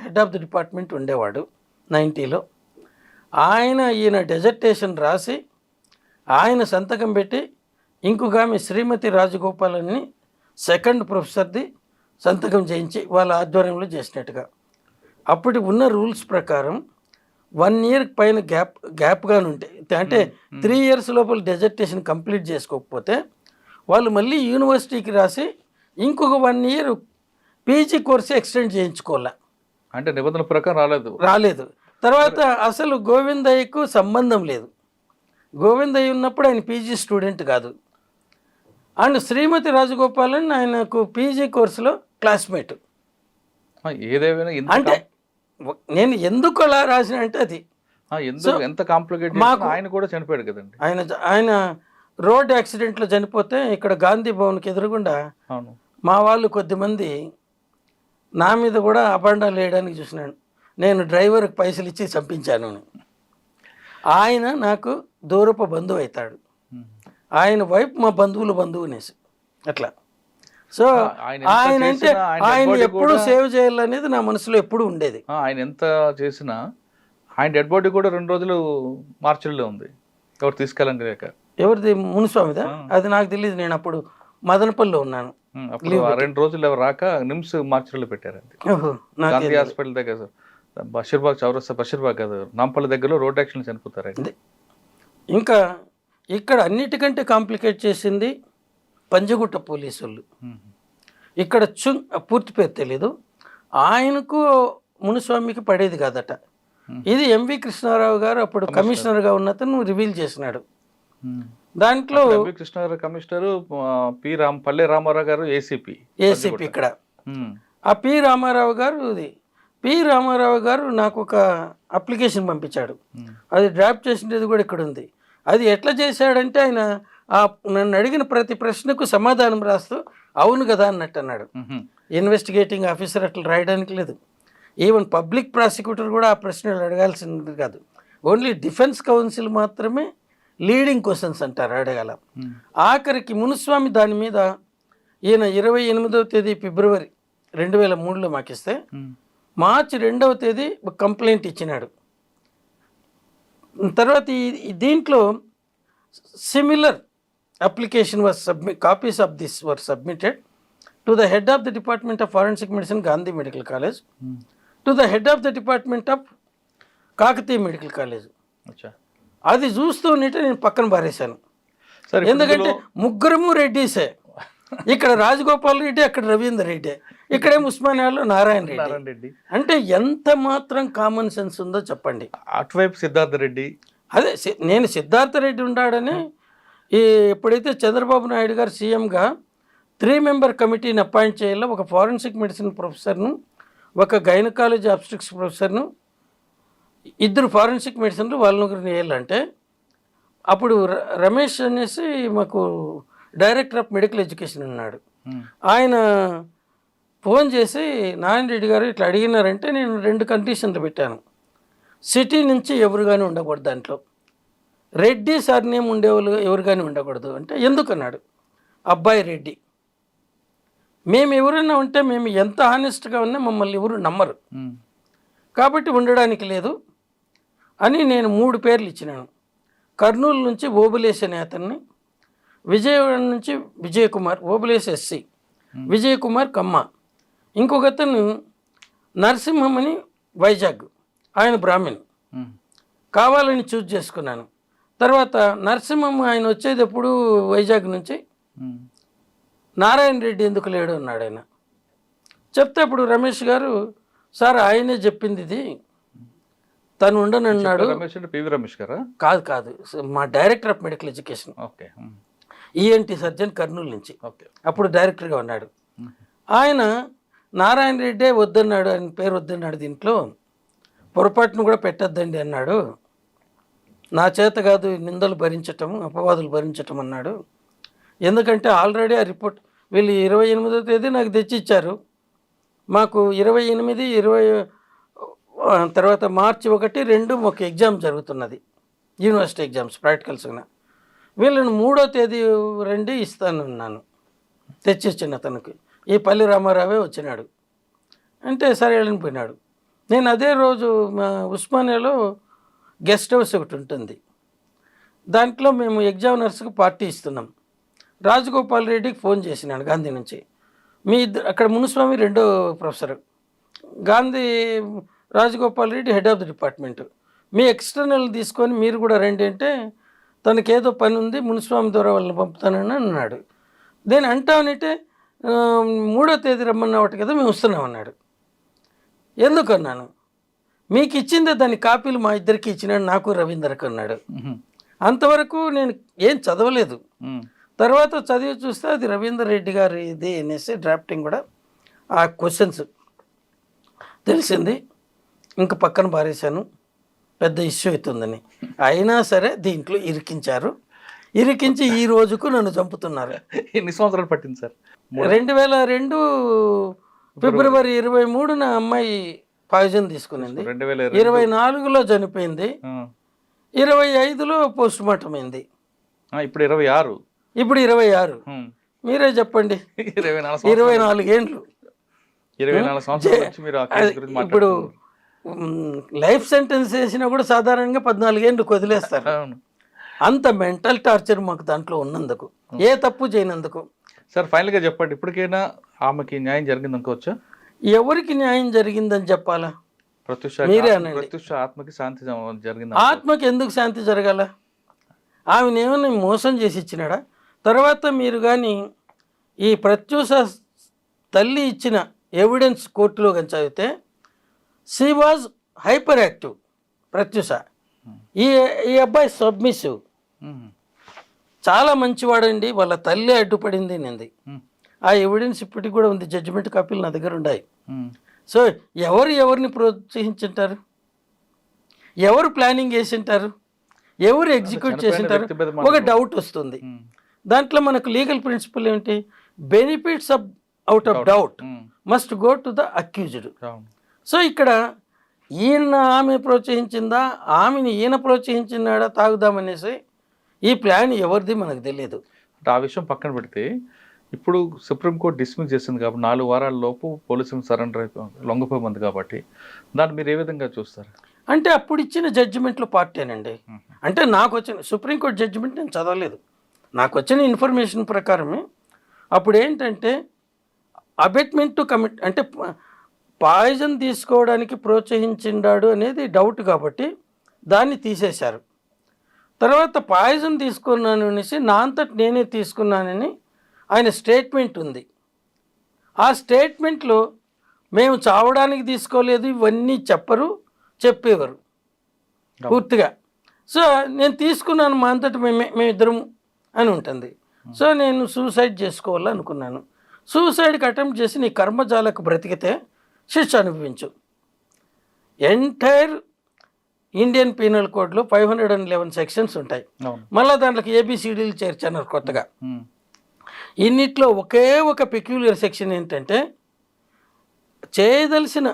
హెడ్ ఆఫ్ ది డిపార్ట్మెంట్ ఉండేవాడు 90లో. ఈయన డెజర్టేషన్ రాసి ఆయన సంతకం పెట్టి ఇంకొక ఆమె శ్రీమతి రాజగోపాల్ అని సెకండ్ ప్రొఫెసర్ది సంతకం చేయించి వాళ్ళ ఆధ్వర్యంలో చేసినట్టుగా. అప్పటి ఉన్న రూల్స్ ప్రకారం 1 year పైన గ్యాప్గా ఉంటే, అంటే 3 years లోపల డెజర్టేషన్ కంప్లీట్ చేసుకోకపోతే వాళ్ళు మళ్ళీ యూనివర్సిటీకి రాసి ఇంకొక 1 year పీజీ కోర్సు ఎక్స్టెండ్ చేయించుకోవాలా. అంటే నిబంధనల ప్రకారం రాలేదు. తర్వాత అసలు గోవిందయ్యకు సంబంధం లేదు. గోవిందయ్య ఉన్నప్పుడు ఆయన పీజీ స్టూడెంట్ కాదు. అండ్ శ్రీమతి రాజగోపాలన్ ఆయనకు పీజీ కోర్సులో క్లాస్మేట్. ఏదేమైనా అంటే నేను ఎందుకు అలా రాసిన అంటే అది ఎంత కాంప్లికేట్. ఆయన కూడా చనిపోయాడు కదండి. ఆయన రోడ్ యాక్సిడెంట్లో చనిపోతే ఇక్కడ గాంధీ భవన్కి ఎదురుగుండా మా వాళ్ళు కొద్దిమంది నా మీద కూడా అబండాలు వేయడానికి చూసినాను. నేను డ్రైవర్కి పైసలు ఇచ్చి చంపించాను. ఆయన నాకు దూరపు బంధువు అవుతాడు. ఆయన వైపు మా బంధువునేసి అట్లా. సో ఆయన అంటే ఆయన ఎప్పుడు సేవ్ చేయాలనేది నా మనసులో ఎప్పుడు ఉండేది. ఆయన ఎంత చేసినా ఆయన డెడ్ బాడీ కూడా 2 రోజులు మార్చిలో ఉంది. ఎవరు తీసుకెళ్ళండి లేక. ఎవరిది? మునుస్వామిదా? అది నాకు తెలియదు. నేను అప్పుడు మదనపల్లిలో ఉన్నాను. 2 రోజులు ఎవరు రాక నిమ్స్ మార్చిలో పెట్టారండి. గాంధీ హాస్పిటల్ దగ్గర బషీర్బాగ్ చౌరస్తా, బషీర్బాగ్ కాదు, నాంపల్లి దగ్గరలో రోడ్ యాక్సిడెంట్ చనిపోతారండి. ఇంకా ఇక్కడ అన్నిటికంటే కాంప్లికేట్ చేసింది పంజగుట్ట పోలీసు వాళ్ళు. ఇక్కడ పూర్తి పేరు తెలీదు. ఆయనకు మునుస్వామికి పడేది కాదట. ఇది ఎంవి కృష్ణారావు గారు అప్పుడు కమిషనర్గా ఉన్నతను రివీల్ చేసినాడు. దాంట్లో కృష్ణారావు కమిషనర్, పల్లె రామారావు గారు ఏసీపీ ఇక్కడ. ఆ పి రామారావు గారు నాకు ఒక అప్లికేషన్ పంపించాడు. అది డ్రాఫ్ట్ చేసినది కూడా ఇక్కడ ఉంది. అది ఎట్లా చేశాడంటే ఆయన నన్ను అడిగిన ప్రతి ప్రశ్నకు సమాధానం రాస్తూ అవును కదా అన్నట్టు అన్నాడు. ఇన్వెస్టిగేటింగ్ ఆఫీసర్ అట్లా రాయడానికి లేదు. ఈవెన్ పబ్లిక్ ప్రాసిక్యూటర్ కూడా ఆ ప్రశ్నలు అడగాల్సింది కాదు. ఓన్లీ డిఫెన్స్ కౌన్సిల్ మాత్రమే లీడింగ్ క్వశ్చన్స్ అంటారు అడగాల. ఆఖరికి మునుస్వామి దాని మీద ఈయన 28వ తేదీ ఫిబ్రవరి 2003లో మాకిస్తే మార్చి 2వ తేదీ కంప్లైంట్ ఇచ్చినాడు. తర్వాత దీంట్లో similar application was copies of this or submitted to the head of the department of forensic medicine Gandhi medical college, to the head of the department of Kakatiya medical college. అది చూస్తూ ఉంటే నేను పక్కన పారేశాను. ఎందుకంటే ముగ్గురము రెడ్డిసే. ఇక్కడ రాజగోపాల్ రెడ్డి, అక్కడ రవీందర్ రెడ్డి, ఇక్కడే ఉస్మానియాలో నారాయణ రెడ్డి. అంటే ఎంత మాత్రం కామన్ సెన్స్ ఉందో చెప్పండి. అటువైపు సిద్ధార్థ రెడ్డి. అదే నేను సిద్ధార్థ రెడ్డి ఉన్నాడని ఎప్పుడైతే చంద్రబాబు నాయుడు గారు సీఎంగా 3 member కమిటీని అపాయింట్ చేయాలో, ఒక ఫారెన్సిక్ మెడిసిన్ ప్రొఫెసర్ను, ఒక గైనకాలజీ ఆబ్స్ట్రిక్స్ ప్రొఫెసర్ను, 2 ఫారెన్సిక్ మెడిసిన్లు వాళ్ళ 9 వేయాలంటే అప్పుడు రమేష్ అనేసి మాకు డైరెక్టర్ ఆఫ్ మెడికల్ ఎడ్యుకేషన్ ఉన్నాడు. ఆయన ఫోన్ చేసి నారాయణ రెడ్డి గారు ఇట్లా అడిగినారంటే నేను 2 కండిషన్లు పెట్టాను. సిటీ నుంచి ఎవరు కానీ ఉండకూడదు, దాంట్లో రెడ్డి సర్నేమ్ ఉండేవాళ్ళు ఎవరు కానీ ఉండకూడదు. అంటే ఎందుకన్నాడు. అబ్బాయి రెడ్డి, మేము ఎవరైనా ఉంటే మేము ఎంత హానెస్ట్గా ఉన్నా మమ్మల్ని ఎవరు నమ్మరు, కాబట్టి ఉండడానికి లేదు అని నేను 3 పేర్లు ఇచ్చినాను. కర్నూలు నుంచి ఓబులేష్ అనే అతన్ని, విజయవాడ నుంచి విజయ్ కుమార్, ఓబులేష్ ఎస్సీ, విజయ్ కుమార్ కమ్మ, ఇంకొక అతను నరసింహం అని వైజాగ్, ఆయన బ్రాహ్మణ్, కావాలని చూజ్ చేసుకున్నాను. తర్వాత నరసింహం ఆయన వచ్చేది ఎప్పుడు వైజాగ్ నుంచి, నారాయణ రెడ్డి ఎందుకు లేడు అన్నాడు ఆయన. చెప్తే ఇప్పుడు రమేష్ గారు సార్ ఆయనే చెప్పింది ఇది, తను ఉండనన్నాడు. రమేష్ గారా? కాదు, మా director of medical education, ENT surgeon Kurnool నుంచి, అప్పుడు డైరెక్టర్గా ఉన్నాడు. ఆయన నారాయణ రెడ్డే వద్దన్నాడు, ఆయన పేరు వద్దన్నాడు, దీంట్లో పొరపాటును కూడా పెట్టద్దండి అన్నాడు, నా చేత కాదు నిందలు భరించటం అపవాదులు భరించటం అన్నాడు. ఎందుకంటే ఆల్రెడీ ఆ రిపోర్ట్ వీళ్ళు 28వ తేదీ నాకు తెచ్చిచ్చారు, మాకు 28, 20 తర్వాత మార్చి 1, 2 ఒక ఎగ్జామ్ జరుగుతున్నది, యూనివర్సిటీ ఎగ్జామ్స్ ప్రాక్టికల్స్గా. వీళ్ళని 3వ తేదీ రండి ఇస్తానన్నాను, తెచ్చిచ్చిన అతనికి. ఈ పల్లి రామారావే వచ్చినాడు అంటే సరే వెళ్ళని పోయినాడు. నేను అదే రోజు మా ఉస్మానియాలో గెస్ట్ హౌస్ ఒకటి ఉంటుంది, దాంట్లో మేము ఎగ్జామినర్స్కి పార్టీ ఇస్తున్నాం. రాజగోపాల్ రెడ్డికి ఫోన్ చేసినాడు గాంధీ నుంచి, మీ అక్కడ మునుస్వామి 2వ professor, Gandhi Rajagopal Reddy head of the department, me external తీసుకొని మీరు కూడా రండి అంటే తనకేదో పని ఉంది మునుస్వామి ద్వారా వాళ్ళని పంపుతానని అన్నాడు. నేను అంటానంటే 3వ తేదీ రమ్మన్నా ఒకటి కదా మేము వస్తున్నాం అన్నాడు. ఎందుకన్నాను, మీకు ఇచ్చిందే దాని కాపీలు మా ఇద్దరికి ఇచ్చినాడు, నాకు రవీందర్కి అన్నాడు. అంతవరకు నేను ఏం చదవలేదు, తర్వాత చదివి చూస్తే అది రవీందర్ రెడ్డి గారి ఇది అనేసి డ్రాఫ్టింగ్ కూడా ఆ క్వశ్చన్స్ తెలిసింది. ఇంక పక్కన పారేశాను, పెద్ద ఇష్యూ అవుతుందని. అయినా సరే దీంట్లో ఇరికించి ఈ రోజుకు నన్ను చంపుతున్నారు. ఎన్ని సంవత్సరాలు పట్టింది సార్? 2002 ఫిబ్రవరి 23న అమ్మాయి పాయిజన్ తీసుకునింది, 24లో చనిపోయింది, 25లో పోస్ట్ మార్టం అయింది, ఇప్పుడు 26. మీరే చెప్పండి, 24 ఏండ్లు. ఇప్పుడు లైఫ్ సెంటెన్స్ వేసినా కూడా సాధారణంగా 14 ఏండ్లు వదిలేస్తారు. అంత మెంటల్ టార్చర్ మాకు దాంట్లో ఉన్నందుకు, ఏ తప్పు చేయనందుకు. సార్ ఫైనల్గా చెప్పండి, ఇప్పటికైనా ఆమెకి న్యాయం జరిగింది అనుకోవచ్చా? ఎవరికి న్యాయం జరిగిందని చెప్పాలా? మీరే అనండి. ప్రత్యూష ఆత్మకి శాంతి జరిగింది. ఆత్మకి ఎందుకు శాంతి జరగాల? ఆమెను ఏమైనా మోసం చేసి ఇచ్చినాడా? తర్వాత మీరు కానీ ఈ ప్రత్యూష తల్లి ఇచ్చిన ఎవిడెన్స్ కోర్టులో కానీ చదివితే she was hyperactive Pratyusha. ఈ అబ్బాయి సబ్మిసివ్, చాలా మంచివాడండి, వాళ్ళ తల్లి అడ్డుపడింది నింది. ఆ ఎవిడెన్స్ ఇప్పటికి కూడా ఉంది, జడ్జిమెంట్ కాపీలు నా దగ్గర ఉన్నాయి. సో ఎవరిని ప్రోత్సహించుంటారు, ఎవరు ప్లానింగ్ చేసింటారు, ఎవరు ఎగ్జిక్యూట్ చేసింటారు? ఒక డౌట్ వస్తుంది. దాంట్లో మనకు లీగల్ ప్రిన్సిపల్ ఏంటి? Benefits out of doubt must go to the accused. So ఇక్కడ ఆమె ప్రోత్సహించిందా, ఆమెని ఈయన ప్రోత్సహించినాడా తాగుదామనేసి, ఈ ప్లాన్ ఎవరిది మనకు తెలియదు. అంటే ఆ విషయం పక్కన పెడితే ఇప్పుడు సుప్రీంకోర్టు డిస్మిస్ చేసింది కాబట్టి 4 వారాల లోపు పోలీసులు సరెండర్ లొంగిపోయింది కాబట్టి దాన్ని మీరు ఏ విధంగా చూస్తారు? అంటే అప్పుడు ఇచ్చిన జడ్జిమెంట్లో పార్టీనండి. అంటే నాకు వచ్చిన సుప్రీంకోర్టు జడ్జిమెంట్ నేను చదవలేదు, నాకు వచ్చిన ఇన్ఫర్మేషన్ ప్రకారమే అప్పుడు ఏంటంటే అబెట్మెంట్ టు కమిట్, అంటే పాయిజన్ తీసుకోవడానికి ప్రోత్సహించిండాడు అనేది డౌట్ కాబట్టి దాన్ని తీసేశారు. తర్వాత పాయిజన్ తీసుకున్నాను అనేసి నా అంతటి నేనే తీసుకున్నానని ఆయన స్టేట్మెంట్ ఉంది. ఆ స్టేట్మెంట్లో మేము చావడానికి తీసుకోలేదు ఇవన్నీ చెప్పేవారు పూర్తిగా. సో నేను తీసుకున్నాను మా అంతటి మేమిద్దరం అని ఉంటుంది. సో నేను సూసైడ్ చేసుకోవాలనుకున్నాను. సూసైడ్కి అటెంప్ట్ చేసి నీ కర్మజాలకు బ్రతికితే శిక్ష అనుభవించు. ఎంటైర్ ఇండియన్ పీనల్ కోడ్లో 511 సెక్షన్స్ ఉంటాయి. అవును. మళ్ళీ దాంట్లోకి ఏబిసిడీలు చేర్చన్నారు కొత్తగా. ఉమ్. ఇన్నిట్లో ఒకే ఒక పెక్యులియర్ సెక్షన్ ఏంటంటే చేయదలసిన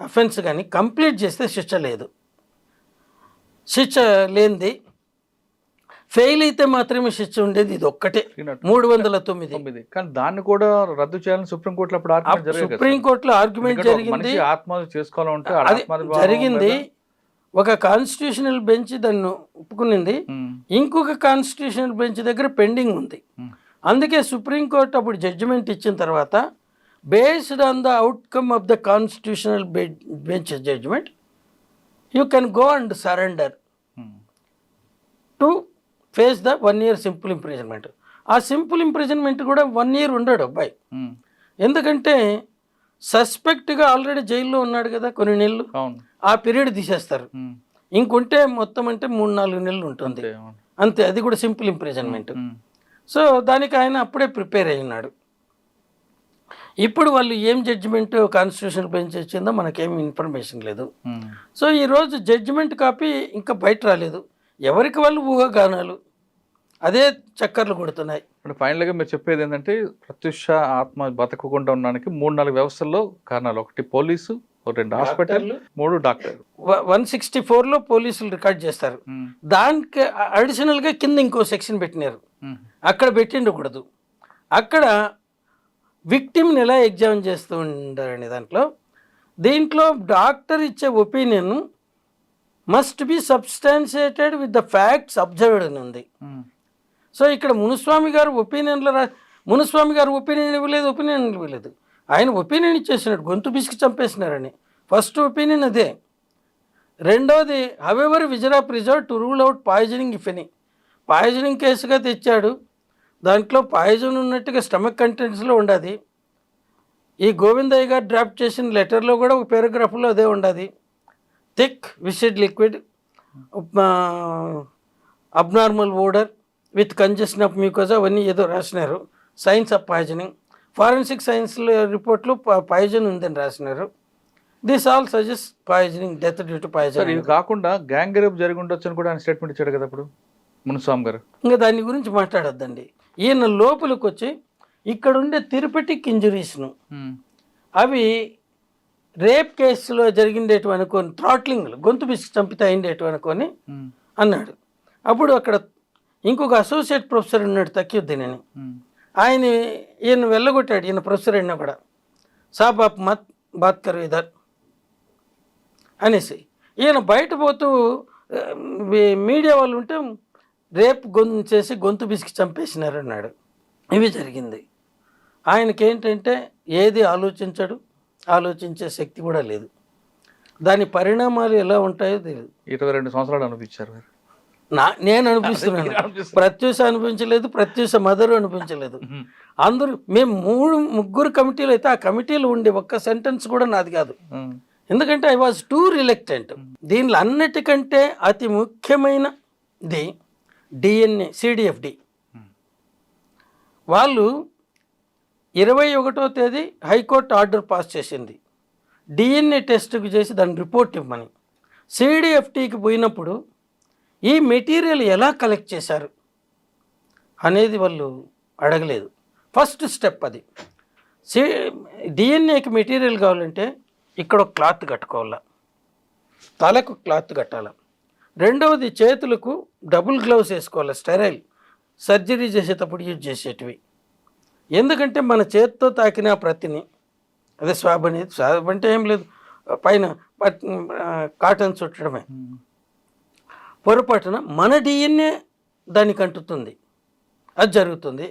అఫెన్స్ కానీ కంప్లీట్ చేస్తే శిక్ష లేదు. శిక్ష లేనిది ఫెయిల్ అయితే మాత్రమే శిక్ష ఉండేది ఇది ఒక్కటే 309. కానీ దాన్ని కూడా రద్దు చేయాలని సుప్రీంకోర్టులో అప్పుడు ఆర్గ్యుమెంట్ జరిగింది కదా. సుప్రీంకోర్టులో ఆర్గ్యుమెంట్ ఎందుకంటే ఒక జరిగింది. మనిషి ఆత్మహత్య చేసుకోవాలంటే ఆ అది ఆత్మహత్య జరిగింది. ఒక కాన్స్టిట్యూషనల్ బెంచ్ దాన్ని ఒప్పుకునింది, ఇంకొక కాన్స్టిట్యూషనల్ బెంచ్ దగ్గర పెండింగ్ ఉంది. అందుకే సుప్రీంకోర్టు అప్పుడు జడ్జిమెంట్ ఇచ్చిన తర్వాత based on the outcome of the constitutional bench judgment you can go and surrender to face the 1 year simple imprisonment. ఆ సింపుల్ ఇంప్రిజన్మెంట్ కూడా 1 year ఉండడు అబ్బాయి. ఎందుకంటే సస్పెక్ట్గా ఆల్రెడీ జైల్లో ఉన్నాడు కదా కొన్ని నెలలు, ఆ పీరియడ్ తీసేస్తారు. ఇంకుంటే మొత్తం అంటే 3-4 నెలలు ఉంటుంది అంతే. అది కూడా సింపుల్ ఇంప్రిజన్మెంట్. సో దానికి ఆయన అప్పుడే ప్రిపేర్ అయినాడు. ఇప్పుడు వాళ్ళు ఏం జడ్జిమెంట్ కాన్స్టిట్యూషన్ బెంచ్ ఇచ్చిందో మనకేమి ఇన్ఫర్మేషన్ లేదు. సో ఈరోజు జడ్జిమెంట్ కాపీ ఇంకా బయట రాలేదు. ఎవరికి వాళ్ళు ఊహాగానాలు అదే చక్కర్లు కొడుతున్నాయి. అంటే ఫైనల్గా మీరు చెప్పేది ఏంటంటే ప్రత్యూష ఆత్మ బతకకుండా ఉండడానికి 3-4 వ్యవస్థల్లో కారణాలు. ఒకటి పోలీసు, 2 హాస్పిటల్, 3 డాక్టర్. 164లో పోలీసులు రికార్డ్ చేస్తారు. దానికి అడిషనల్గా కింద ఇంకో సెక్షన్ పెట్టినారు. అక్కడ పెట్టిండకూడదు. అక్కడ విక్టిమ్ని ఎలా ఎగ్జామిన్ చేస్తూ ఉండారనే దీంట్లో డాక్టర్ ఇచ్చే opinion must be substantiated with the facts observed అని ఉంది. సో ఇక్కడ మునుస్వామి గారు ఒపీనియన్లో మునుస్వామి గారు ఒపీనియన్ ఇవ్వలేదు. ఆయన ఒపీనియన్ ఇచ్చేసినాడు, గొంతు బిసికి చంపేసినారని. ఫస్ట్ ఒపీనియన్ అదే. రెండోది however viscera preserve to rule out poisoning if any. Poisoning కేసుగా తెచ్చాడు. దాంట్లో పాయిజన్ ఉన్నట్టుగా స్టమక్ కంటెంట్స్లో ఉండదు. ఈ గోవిందయ్య గారు డ్రాఫ్ట్ చేసిన లెటర్లో కూడా ఒక పారాగ్రాఫ్లో అదే ఉండదు. Thick viscid liquid, abnormal odour with congestion of mucosa అవన్నీ ఏదో రాసినారు. Signs of poisoning, forensic science రిపోర్ట్లో పాయిజన్ ఉందని రాసినారు. This all suggest poisoning, death due to poison. ఇది కాకుండా గ్యాంగ్ రేప్ జరిగి ఉండొచ్చు అని కూడా ఆయన స్టేట్మెంట్ ఇచ్చాడు కదా అప్పుడు మునుస్వామి గారు. ఇంకా దాని గురించి మాట్లాడొద్దండి. ఈయన లోపలికి వచ్చి ఇక్కడ ఉండే థెరపెటిక్ ఇంజురీస్ను అవి రేప్ కేసులో జరిగిండేటివి అనుకొని, థ్రాట్లింగ్లు గొంతు బిసి చంపితే అయిండేటివి అనుకొని అన్నాడు. అప్పుడు అక్కడ ఇంకొక అసోసియేట్ ప్రొఫెసర్ ఉన్నాడు తక్యుద్దీన్ అని, ఈయన వెళ్ళగొట్టాడు. ఈయన ప్రొఫెసర్ అయినా కూడా సాబ్ ఆప్ మత్ బాత్ కరు ఇదర్ అనేసి ఈయన బయట పోతూ మీడియా వాళ్ళు ఉంటే రేప్ చేసి గొంతు బిసికి చంపేసినారు అన్నాడు. ఇవి జరిగింది. ఆయనకేంటంటే ఏది ఆలోచించడు, ఆలోచించే శక్తి కూడా లేదు. దాని పరిణామాలు ఎలా ఉంటాయో తెలియదు. 22 సంవత్సరాలు అనిపించారు నేను అనిపిస్తున్నాను. ప్రత్యూష అనిపించలేదు, ప్రత్యూష మదర్ అనిపించలేదు. అందరూ మేము 3-3 కమిటీలు అయితే ఆ కమిటీలు ఉండే ఒక్క సెంటెన్స్ కూడా నాది కాదు. ఎందుకంటే ఐ వాజ్ టూ రిలక్టెంట్. దీనిలో అన్నిటికంటే అతి ముఖ్యమైనది డిఎన్ఏ, సిడిఎఫ్డి. వాళ్ళు 21వ తేదీ హైకోర్టు ఆర్డర్ పాస్ చేసింది డిఎన్ఏ టెస్ట్కి చేసి దాని రిపోర్ట్ ఇవ్వమని. సిడిఎఫ్టీకి పోయినప్పుడు ఈ మెటీరియల్ ఎలా కలెక్ట్ చేశారు అనేది వాళ్ళు అడగలేదు. ఫస్ట్ స్టెప్ అది. డిఎన్ఏకి మెటీరియల్ కావాలంటే ఇక్కడ ఒక క్లాత్ కట్టుకోవాలా, తలకు క్లాత్ కట్టాలి. రెండవది చేతులకు డబుల్ గ్లౌస్ వేసుకోవాలి, స్టెరైల్, సర్జరీ చేసేటప్పుడు యూజ్ చేసేటివి. ఎందుకంటే మన చేతితో తాకిన ప్రతిని, అదే స్వాబ్ అనేది, స్వాబ్ అంటే ఏం లేదు, పైన కాటన్ చుట్టడమే. పొరపాటున మన డిఎన్ఏ దానికి అంటుతుంది, అది జరుగుతుంది.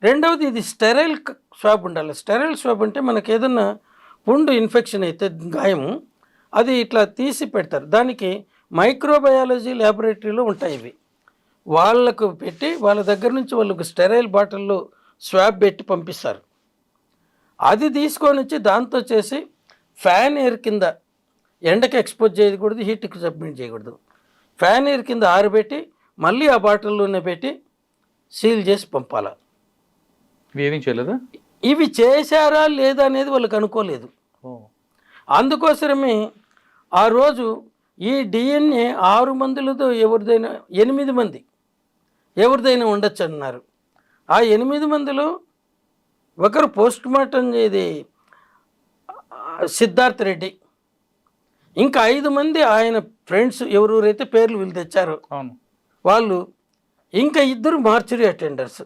రెండవది ఇది స్టెరైల్ స్వాబ్ ఉండాలి. స్టెరైల్ స్వాబ్ అంటే మనకి ఏదన్నా పుండు ఇన్ఫెక్షన్ అయితే గాయము, అది ఇట్లా తీసి పెడతారు. దానికి మైక్రోబయాలజీ ల్యాబొరేటరీలో ఉంటాయి ఇవి. వాళ్ళకు పెట్టి వాళ్ళ దగ్గర నుంచి వాళ్ళకు స్టెరైల్ బాటిల్లో స్వాబ్ పెట్టి పంపిస్తారు. అది తీసుకొని వచ్చి దాంతో చేసి ఫ్యాన్ ఎయిర్ కింద, ఎండకి ఎక్స్పోజ్ చేయకూడదు, హీట్కి సబ్మిట్ చేయకూడదు, ఫ్యాన్ ఎయిర్ కింద ఆరబెట్టి మళ్ళీ ఆ బాటిల్లోనే పెట్టి సీల్ చేసి పంపాలా. ఏమీ చేయలేదా? ఇవి చేశారా లేదా అనేది వాళ్ళకి అనుకోలేదు. అందుకోసమే ఆ రోజు ఈ డిఎన్ఏ 6 మందిలతో ఎవరిదైనా 8 మంది ఎవరిదైనా ఉండొచ్చు అన్నారు. ఆ 8 మందిలో ఒకరు పోస్ట్ మార్టం ఇది సిద్ధార్థ్ రెడ్డి, ఇంకా 5 మంది ఆయన ఫ్రెండ్స్ ఎవరెవరైతే పేర్లు వీళ్ళు తెచ్చారో అవును. వాళ్ళు, ఇంకా 2 మార్చురీ అటెండర్స్.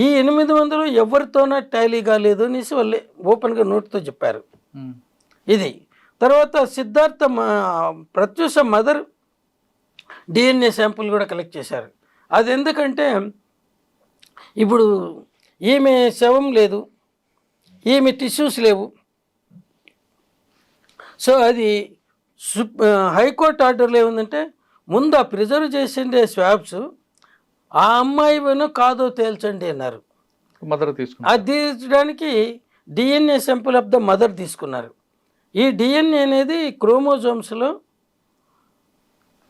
ఈ 8 మందిలో ఎవరితోనా టాలీ కాలేదు అనేసి వాళ్ళే ఓపెన్గా నోట్తో చెప్పారు. ఇది తర్వాత Siddhartha Pratyusha mother DNA sample కూడా కలెక్ట్ చేశారు. అది ఎందుకంటే ఇప్పుడు ఈమె శవం లేదు, ఈమె టిష్యూస్ లేవు. సో అది హైకోర్టు ఆర్డర్లో ఏముందంటే ముందు ఆ ప్రిజర్వ్ చేసిండే స్వాబ్స్ ఆ అమ్మాయినో కాదో తేల్చండి అన్నారు. మదర్ తీసుకున్నారు. అది తీర్చడానికి DNA sample of the mother తీసుకున్నారు. ఈ డిఎన్ఏ అనేది క్రోమోజోమ్స్లో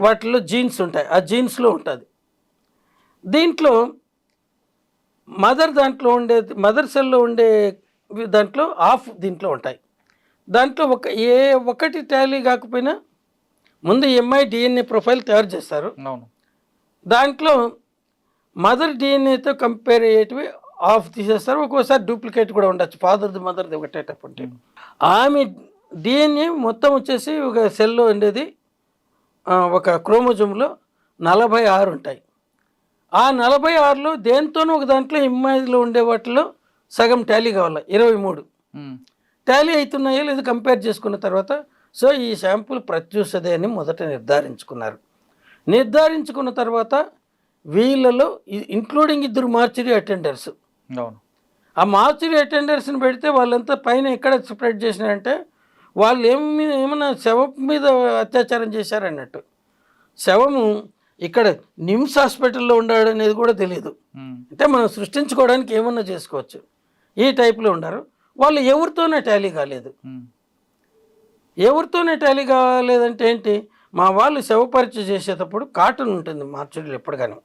వాటిలో జీన్స్ ఉంటాయి, ఆ జీన్స్లో ఉంటుంది. దీంట్లో దాంట్లో ఉండే మదర్ సెల్లో ఉండే దాంట్లో దీంట్లో ఉంటాయి. దాంట్లో ఒకటి టాలీ కాకపోయినా ముందు ఎంఐ డిఎన్ఏ ప్రొఫైల్ తయారు చేస్తారు. అవును. దాంట్లో మదర్ డిఎన్ఏతో కంపేర్ అయ్యేటివి తీసేస్తారు. ఒక్కోసారి డూప్లికేట్ కూడా ఉండొచ్చు, ఫాదర్ది మదర్ది ఒకటేటప్పుడు. ఆమె డిఎన్ఏ మొత్తం వచ్చేసి ఒక సెల్లో ఉండేది ఒక క్రోమోజోమ్లో 46 ఉంటాయి. ఆ 46లో దేంతోనూ ఒక దాంట్లో ఎంఐలో ఉండే వాటిలో సగం టాలీ కావాలి, 23 టాలీ అవుతున్నాయో లేదు కంపేర్ చేసుకున్న తర్వాత సో ఈ శాంపుల్ ప్రత్యూషదే అని మొదట నిర్ధారించుకున్న తర్వాత వీళ్ళలో ఇంక్లూడింగ్ 2 మార్చురీ అటెండర్స్, ఆ మార్చురీ అటెండర్స్ని పెడితే వాళ్ళంతా పైన ఎక్కడ స్ప్రెడ్ చేసినారంటే వాళ్ళు ఏమన్నా శవం మీద అత్యాచారం చేశారన్నట్టు. శవము ఇక్కడ నిమ్స్ హాస్పిటల్లో ఉన్నాడు అనేది కూడా తెలియదు. అంటే మనం సృష్టించుకోవడానికి ఏమన్నా చేసుకోవచ్చు, ఈ టైప్లో ఉన్నారు. వాళ్ళు ఎవరితోనే టాలీ కాలేదు. ఎవరితోనే టాలీ కాలేదంటే ఏంటి, మా వాళ్ళు శవ పరీక్ష చేసేటప్పుడు కాటన్ ఉంటుంది మార్చురీలు ఎప్పటికైనా.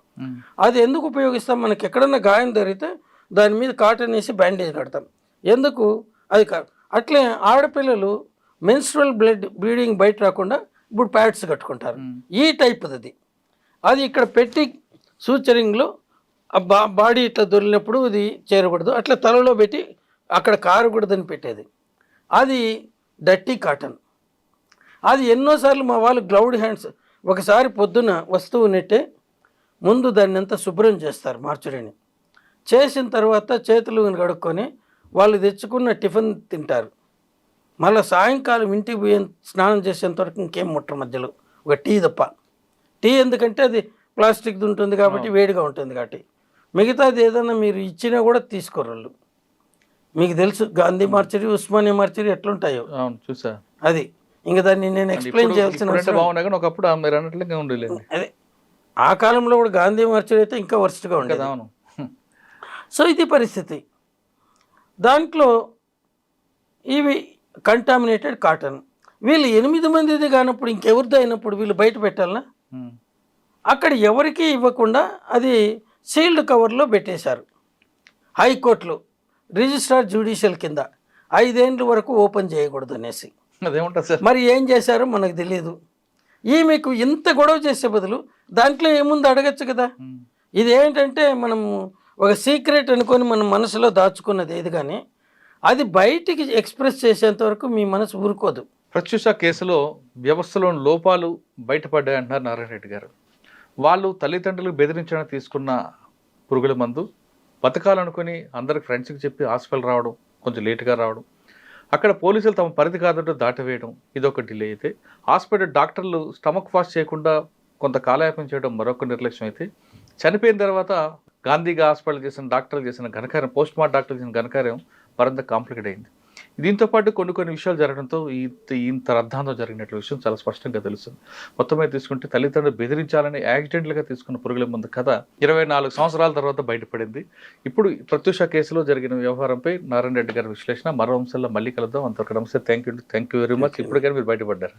అది ఎందుకు ఉపయోగిస్తాం, మనకి ఎక్కడన్నా గాయం జరిగితే దాని మీద కాటన్ వేసి బ్యాండేజ్ కడతాం. ఎందుకు అది అట్లే ఆడపిల్లలు మెన్స్ట్రువల్ బ్లీడింగ్ బయట రాకుండా ఇప్పుడు ప్యాడ్స్ కట్టుకుంటారు. ఈ టైప్ అది ఇక్కడ పెట్టి సూచరింగ్లో బాడీ ఇట్లా దొరికినప్పుడు ఇది చేరకూడదు, అట్లా తలలో పెట్టి అక్కడ కారకూడదని పెట్టేది. అది డర్టీ కాటన్. అది ఎన్నోసార్లు మా వాళ్ళు గ్లౌడ్ హ్యాండ్స్, ఒకసారి పొద్దున వస్తువు నెట్టే ముందు దాన్ని అంతా శుభ్రం చేస్తారు మార్చురీని. చేసిన తర్వాత చేతులు కడుక్కొని వాళ్ళు తెచ్చుకున్న టిఫిన్ తింటారు. మళ్ళీ సాయంకాలం ఇంటికి పోయి స్నానం చేసేంత వరకు ఇంకేం ముట్టరు మధ్యలో, ఒక టీ తప్ప. టీ ఎందుకంటే అది ప్లాస్టిక్ది ఉంటుంది కాబట్టి వేడిగా ఉంటుంది కాబట్టి. మిగతాది ఏదైనా మీరు ఇచ్చినా కూడా తీసుకోరు వాళ్ళు. మీకు తెలుసు గాంధీ మార్చురీ, ఉస్మానియా మార్చురీ ఎట్లుంటాయో చూసా. అది ఇంకా దాన్ని నేను ఎక్స్ప్లెయిన్ చేయాల్సిన అదే ఆ కాలంలో కూడా గాంధీ మార్చురీ అయితే ఇంకా వర్స్ట్గా ఉండేది. సో ఇది పరిస్థితి. దాంట్లో ఇవి కంటామినేటెడ్ కాటన్. వీళ్ళు 8 మందిది కానప్పుడు ఇంకెవరిది అయినప్పుడు వీళ్ళు బయట పెట్టాలనా? అక్కడ ఎవరికి ఇవ్వకుండా అది సీల్డ్ కవర్లో పెట్టేశారు. హైకోర్టులో రిజిస్ట్రార్ జ్యుడిషియల్ కింద 5 ఏళ్ళ వరకు ఓపెన్ చేయకూడదు అనేసి. మరి ఏం చేశారో మనకు తెలియదు. మీకు ఇంత గొడవ చేసే బదులు దాంట్లో ఏముంది అడగచ్చు కదా. ఇది ఏంటంటే మనము ఒక సీక్రెట్ అనుకొని మన మనసులో దాచుకున్నది ఏది, కానీ అది బయటికి ఎక్స్ప్రెస్ చేసేంత వరకు మీ మనసు ఊరుకోదు. ప్రత్యూష కేసులో వ్యవస్థలోని లోపాలు బయటపడ్డాయి అంటున్నారు నారాయణ రెడ్డి గారు. వాళ్ళు తల్లిదండ్రులు బెదిరించడానికి తీసుకున్న పురుగుల మందు బతకాలనుకుని అందరికి ఫ్రెండ్స్కి చెప్పి హాస్పిటల్ రావడం, కొంచెం లేటుగా రావడం, అక్కడ పోలీసులు తమ పరిధి కాదంటూ దాటవేయడం, ఇదొక డిలే అయితే, హాస్పిటల్ డాక్టర్లు స్టమక్ ఫాస్ట్ చేయకుండా కొంత కాలయాపన చేయడం మరొక నిర్లక్ష్యం అయితే, చనిపోయిన తర్వాత గాంధీగా హాస్పిటల్ చేసిన డాక్టర్లు చేసిన ఘనకార్యం, పోస్ట్ మార్టం డాక్టర్లు చేసిన ఘనకార్యం మరింత కాంప్లికేట్ అయింది. దీంతో పాటు కొన్ని విషయాలు జరగడంతో ఇంత రద్దాంతం జరిగినట్లు విషయం చాలా స్పష్టంగా తెలుస్తుంది. మొత్తం మీద తీసుకుంటే తల్లిదండ్రులు బెదిరించాలని యాక్సిడెంట్లుగా తీసుకున్న పురుగుల మందు కథ 24 సంవత్సరాల తర్వాత బయటపడింది. ఇప్పుడు ప్రత్యూష కేసులో జరిగిన వ్యవహారంపై నారాయణ రెడ్డి గారి విశ్లేషణ మరో అంశాల్లో మళ్ళీ కలుద్దాం. అంతవరకు నమస్తే, థ్యాంక్ యూ వెరీ మచ్. ఇప్పటికైనా మీరు బయటపడ్డారు.